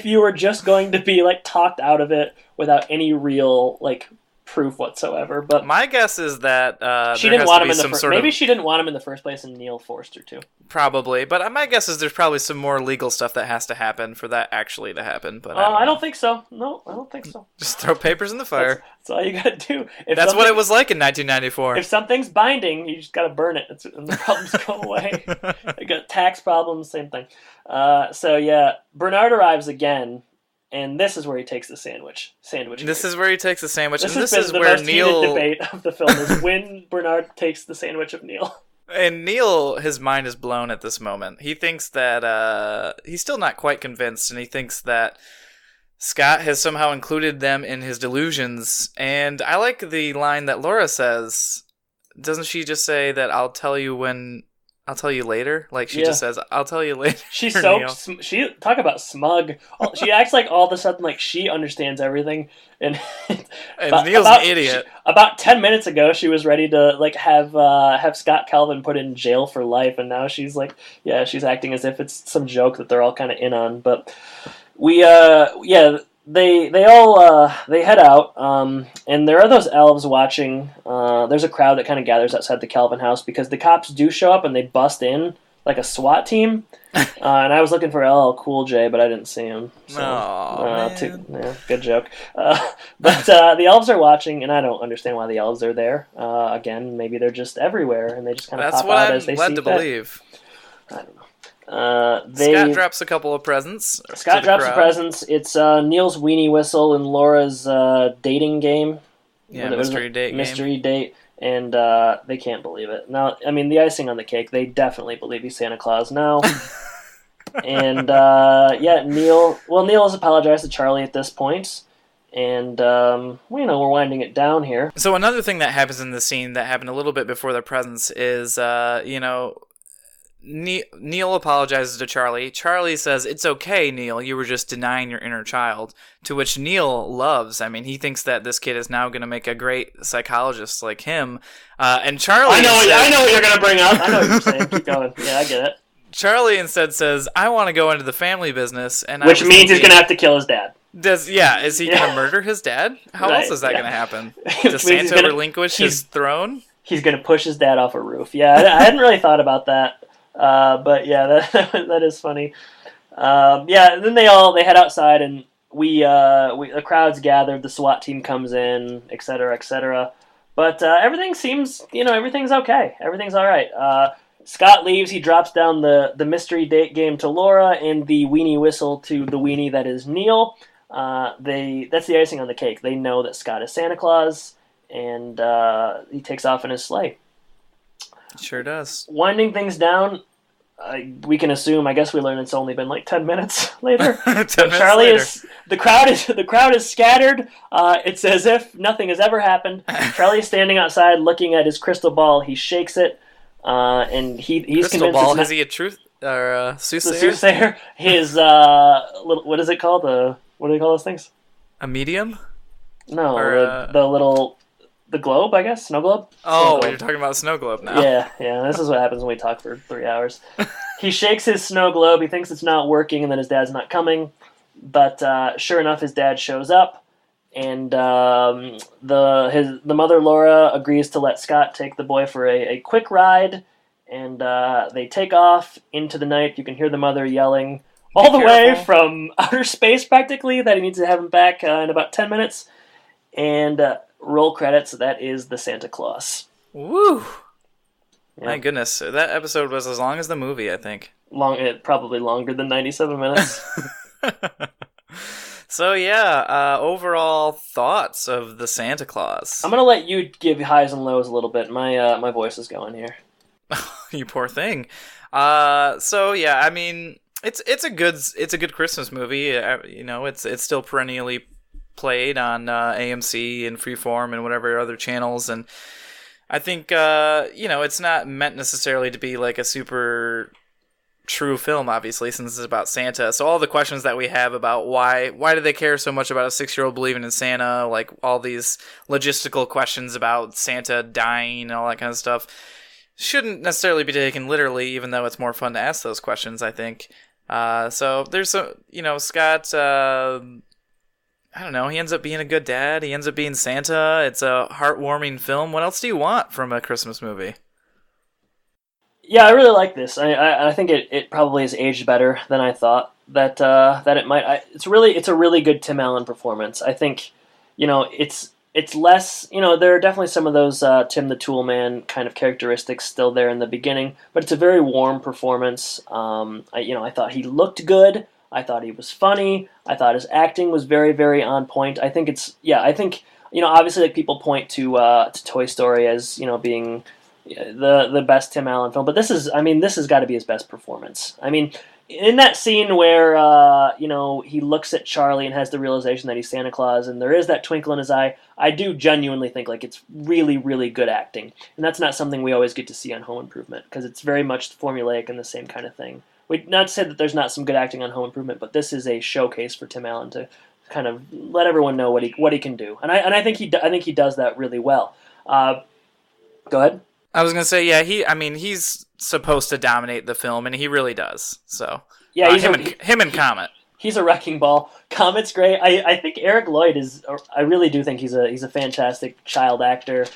you were just going to be like talked out of it without any real like proof whatsoever. But my guess is that she didn't want him in the first. Maybe she didn't want him in the first place, and Neil forced her to. Probably, but my guess is there's probably some more legal stuff that has to happen for that actually to happen. But I don't think so. No, I don't think so. Just throw papers in the fire. That's all you gotta do. That's what it was like in 1994. If something's binding, you just gotta burn it, and the problems go away. You got tax problems, same thing. So yeah, Bernard arrives again. And this is where he takes the sandwich. This is where he takes the sandwich. This and has this been is the where most Neil heated debate of the film is when Bernard takes the sandwich of Neil. And Neil, his mind is blown at this moment. He thinks that he's still not quite convinced, and he thinks that Scott has somehow included them in his delusions. And I like the line that Laura says. Doesn't she just say that I'll tell you later? Like she just says, I'll tell you later. She's so she talk about smug. She acts like all of a sudden like she understands everything, and Neil's an idiot. About 10 minutes ago, she was ready to like have Scott Calvin put in jail for life, and now she's like, she's acting as if it's some joke that they're all kind of in on. But they all head out, and there are those elves watching. There's a crowd that kind of gathers outside the Calvin house because the cops do show up and they bust in like a SWAT team. And I was looking for LL Cool J, but I didn't see him. So, good joke. But the elves are watching, and I don't understand why the elves are there. Again, maybe they're just everywhere, and they just kind of pop out as they see fit. That's what I'm led to believe. I don't know. Scott drops a couple of presents. Scott drops a presents. It's Neil's weenie whistle and Laura's dating game. Yeah, mystery date. And they can't believe it. Now, I mean, the icing on the cake, they definitely believe he's Santa Claus now. And, Neil has apologized to Charlie at this point. And, we're winding it down here. So another thing that happens in the scene that happened a little bit before their presents is, Neil apologizes to Charlie. Charlie says, "It's okay, Neil. You were just denying your inner child." To which Neil loves. I mean, he thinks that this kid is now going to make a great psychologist like him. And Charlie... I know what you're going to bring up. I know what you're saying. Keep going. Yeah, I get it. Charlie instead says, "I want to go into the family business." Which means he's going to have to kill his dad. Is he going to murder his dad? How else is that going to happen? Does Santa relinquish his throne? He's going to push his dad off a roof. Yeah, I hadn't really thought about that. But yeah, that is funny. And then they head outside, and the crowd's gathered. The SWAT team comes in, etc., etc. But everything seems, everything's okay. Everything's all right. Scott leaves. He drops down the mystery date game to Laura and the weenie whistle to the weenie that is Neil. That's the icing on the cake. They know that Scott is Santa Claus, and he takes off in his sleigh. Sure does. Winding things down, we can assume. I guess we learn it's only been like 10 minutes later. The crowd is scattered. It's as if nothing has ever happened. Charlie is standing outside, looking at his crystal ball. He shakes it, and he's crystal convinced. Ball? Is he a truth or soothsayer? The soothsayer. His what is it called? What do they call those things? A medium? No, the globe, I guess? Snow globe? Oh, you're talking about a snow globe now. Yeah. This is what happens when we talk for 3 hours. He shakes his snow globe. He thinks it's not working and that his dad's not coming. But sure enough, his dad shows up. And the mother, Laura, agrees to let Scott take the boy for a quick ride. And they take off into the night. You can hear the mother yelling all the way from outer space, practically, that he needs to have him back in about 10 minutes. And... roll credits, that is the Santa Claus. Woo! Yeah. My goodness, that episode was as long as the movie, I think. Probably longer than 97 minutes. So overall thoughts of the Santa Claus. I'm gonna let you give highs and lows a little bit. My voice is going here. You poor thing. I mean, it's a good Christmas movie. It's still perennially played on AMC and Freeform and whatever other channels, and I think it's not meant necessarily to be like a super true film, obviously, since it's about Santa. So all the questions that we have about why do they care so much about a 6-year-old believing in Santa, like all these logistical questions about Santa dying and all that kind of stuff, shouldn't necessarily be taken literally, even though it's more fun to ask those questions, I think. So there's Scott, I don't know, he ends up being a good dad, he ends up being Santa, it's a heartwarming film. What else do you want from a Christmas movie? Yeah, I really like this. I think it probably has aged better than I thought that it might. It's a really good Tim Allen performance. I think, it's less. There are definitely some of those Tim the Tool Man kind of characteristics still there in the beginning, but it's a very warm performance. I thought he looked good. I thought he was funny. I thought his acting was very, very on point. I think obviously, like, people point to Toy Story as being the best Tim Allen film, but this has got to be his best performance. I mean, in that scene where he looks at Charlie and has the realization that he's Santa Claus, and there is that twinkle in his eye, I do genuinely think like it's really, really good acting, and that's not something we always get to see on Home Improvement because it's very much formulaic and the same kind of thing. Not to say that there's not some good acting on Home Improvement, but this is a showcase for Tim Allen to kind of let everyone know what he can do, and I think he does that really well. Go ahead. I was gonna say, yeah, he's supposed to dominate the film, and he really does. So yeah, him and Comet. He's a wrecking ball. Comet's great. I think Eric Lloyd is. I really do think he's a fantastic child actor.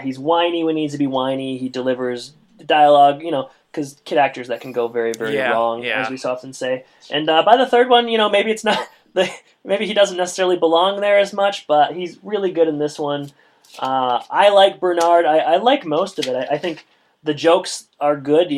He's whiny when he needs to be whiny. He delivers dialogue. Because kid actors that can go very, very wrong, as we so often say. And by the third one, maybe it's not maybe he doesn't necessarily belong there as much, but he's really good in this one. I like Bernard. I like most of it. I think the jokes are good.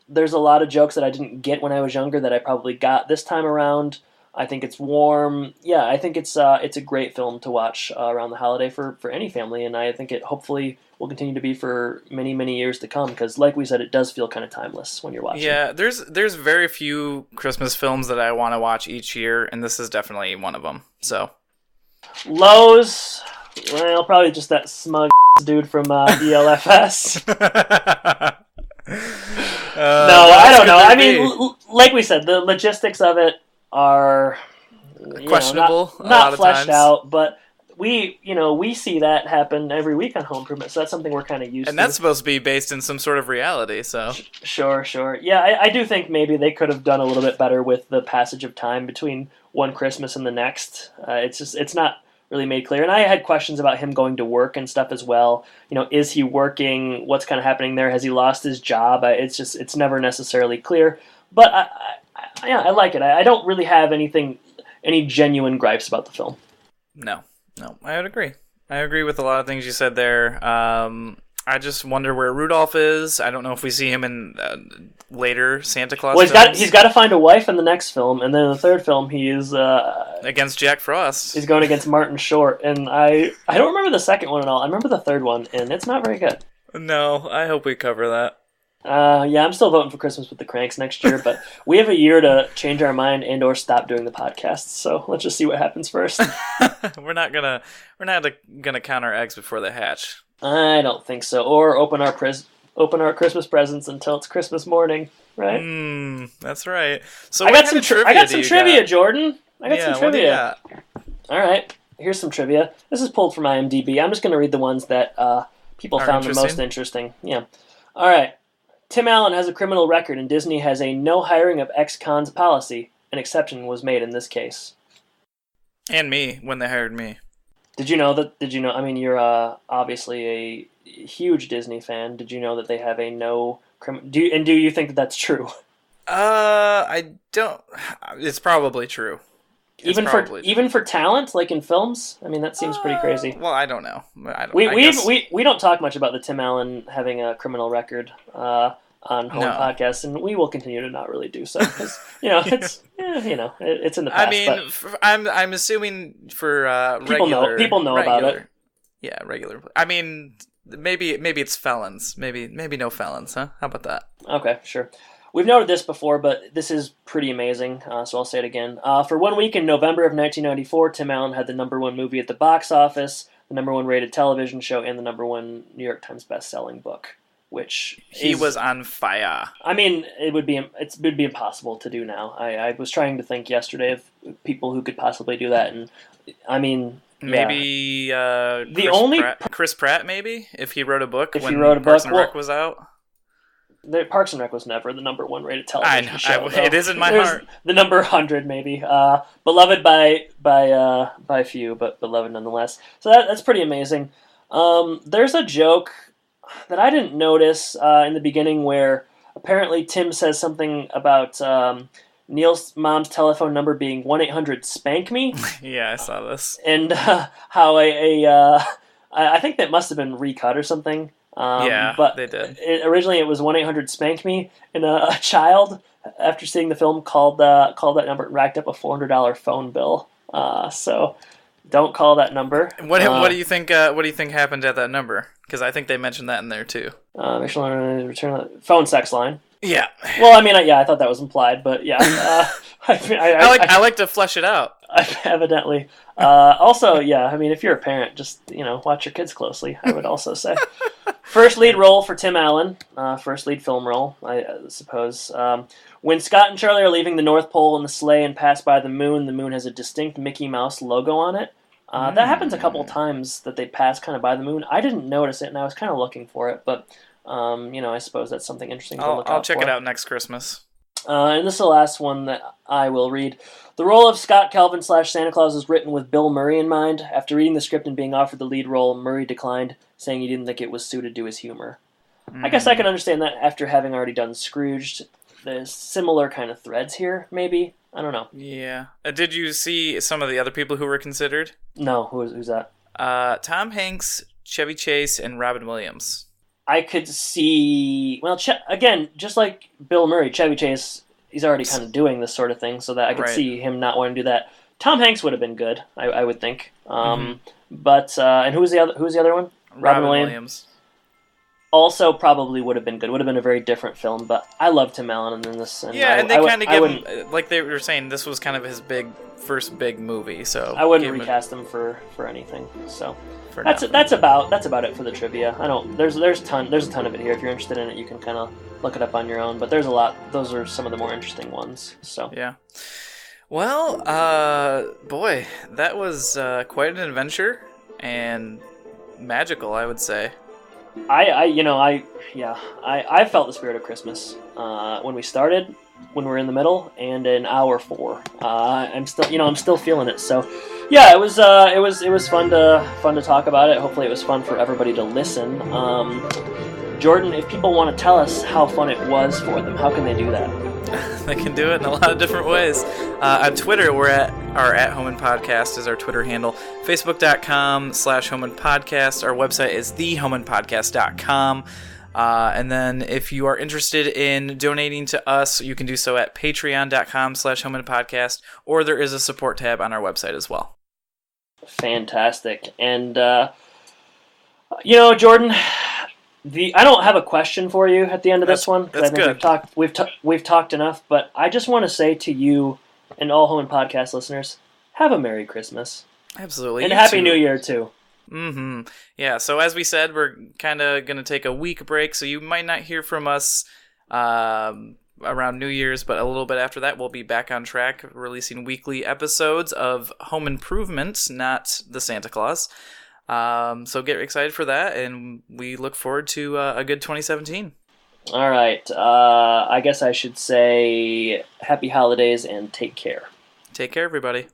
There's a lot of jokes that I didn't get when I was younger that I probably got this time around. I think it's warm. Yeah, I think it's a great film to watch around the holiday for any family, and I think it hopefully will continue to be for many, many years to come because, like we said, it does feel kind of timeless when you're watching. Yeah, there's very few Christmas films that I want to watch each year, and this is definitely one of them. So, Lowe's. Well, probably just that smug dude from ELFS. No, I don't know. I mean, like we said, the logistics of it are questionable, not fleshed out, but we see that happen every week on Home Improvement, so that's something we're kind of used to. And that's supposed to be based in some sort of reality, so... Sure. Yeah, I do think maybe they could have done a little bit better with the passage of time between one Christmas and the next. It's not really made clear. And I had questions about him going to work and stuff as well. Is he working? What's kind of happening there? Has he lost his job? It's never necessarily clear. But I like it. I don't really have any genuine gripes about the film. No, I would agree. I agree with a lot of things you said there. I just wonder where Rudolph is. I don't know if we see him in later Santa Claus films. He's got to find a wife in the next film, and then in the third film he is against Jack Frost. He's going against Martin Short, and I don't remember the second one at all. I remember the third one, and it's not very good. No, I hope we cover that. Yeah, I'm still voting for Christmas with the Cranks next year, but we have a year to change our mind and or stop doing the podcast. So let's just see what happens first. We're not gonna count our eggs before they hatch. I don't think so. Or open our Christmas presents until it's Christmas morning, right? That's right. So I got some trivia, Jordan. I got some trivia. What do you got? All right, here's some trivia. This is pulled from IMDb. I'm just going to read the ones that people found the most interesting. Yeah. All right. Tim Allen has a criminal record, and Disney has a no hiring of ex-cons policy. An exception was made in this case. And me, when they hired me. Did you know? I mean, you're obviously a huge Disney fan. Did you know that they have a no criminal... Do you think that that's true? I don't... It's probably true. Even for talent, like in films? I mean, that seems pretty crazy. Well, I don't know. We don't talk much about the Tim Allen having a criminal record on Home Podcasts, and we will continue to not really do so because it's in the past. I mean, I'm assuming for people know about it. Yeah, regular. I mean, maybe it's felons. Maybe no felons, huh? How about that? Okay, sure. We've noted this before, but this is pretty amazing, so I'll say it again. For 1 week in November of 1994, Tim Allen had the #1 movie at the box office, the #1 rated television show, and the #1 New York Times best-selling book. which he was on fire. I mean, it would be impossible to do now. I was trying to think yesterday of people who could possibly do that, and I mean, maybe Chris Pratt, maybe if he wrote a book Parks and Rec was out. Parks and Rec was never the number one rated television show. It is in my heart. The number 100, maybe. Beloved by few, but beloved nonetheless. So that's pretty amazing. There's a joke that I didn't notice in the beginning where apparently Tim says something about Neil's mom's telephone number being 1-800-SPANK-ME. Yeah, I saw this. And how I think that must have been recut or something. But they did. Originally, it was 1-800-SPANK-ME, and a child, after seeing the film, called that number and racked up a $400 phone bill. So don't call that number. What do you think? What do you think happened at that number? Because I think they mentioned that in there too. Return phone sex line. Yeah. Well, I mean, I thought that was implied, but yeah. I like to flesh it out. Evidently. Also, yeah, I mean, if you're a parent, just, watch your kids closely, I would also say. First lead role for Tim Allen. First lead film role, I suppose. When Scott and Charlie are leaving the North Pole in the sleigh and pass by the moon has a distinct Mickey Mouse logo on it. That happens a couple times that they pass kind of by the moon. I didn't notice it, and I was kind of looking for it, but, I suppose that's something interesting to look out for. I'll check it out next Christmas. And this is the last one that I will read. The role of Scott Calvin / Santa Claus was written with Bill Murray in mind. After reading the script and being offered the lead role, Murray declined, saying he didn't think it was suited to his humor. I guess I can understand that after having already done Scrooged. There's similar kind of threads here, maybe. I don't know. Yeah. Did you see some of the other people who were considered? No, who's that? Tom Hanks, Chevy Chase, and Robin Williams. I could see... Well, again, just like Bill Murray, Chevy Chase, he's already kind of doing this sort of thing, so that I could see him not wanting to do that. Tom Hanks would have been good, I would think. But, and who was the other one? Robin Williams. Also probably would have been good. Would have been a very different film, but I love Tim Allen in this. And yeah, and they kind of give him... Like they were saying, this was kind of his first big movie, so... I wouldn't recast him for anything, so... That's about it for the trivia. There's a ton of it here. If you're interested in it, you can kind of look it up on your own. But there's a lot. Those are some of the more interesting ones. So yeah. Well, boy, that was quite an adventure and magical, I would say. I felt the spirit of Christmas when we started, when we're in the middle, and in hour 4. I'm still feeling it. So. Yeah, it was fun to talk about it. Hopefully it was fun for everybody to listen. Jordan, if people want to tell us how fun it was for them, how can they do that? They can do it in a lot of different ways. On Twitter, we're at Home and Podcast is our Twitter handle. Facebook.com/Home and Podcast. Our website is thehomeandpodcast.com. And then if you are interested in donating to us, you can do so at patreon.com/Home and Podcast, or there is a support tab on our website as well. Fantastic. And, Jordan, I don't have a question for you at the end of this one. That's good. We've talked enough, but I just want to say to you and all Home and Podcast listeners, have a Merry Christmas. Absolutely. And Happy New Year, too. Mm-hmm. Yeah, so as we said, we're kind of going to take a week break, so you might not hear from us around New Year's, but a little bit after that, we'll be back on track, releasing weekly episodes of Home Improvement, not the Santa Claus. So get excited for that, and we look forward to a good 2017. All right. I guess I should say happy holidays and take care. Take care, everybody.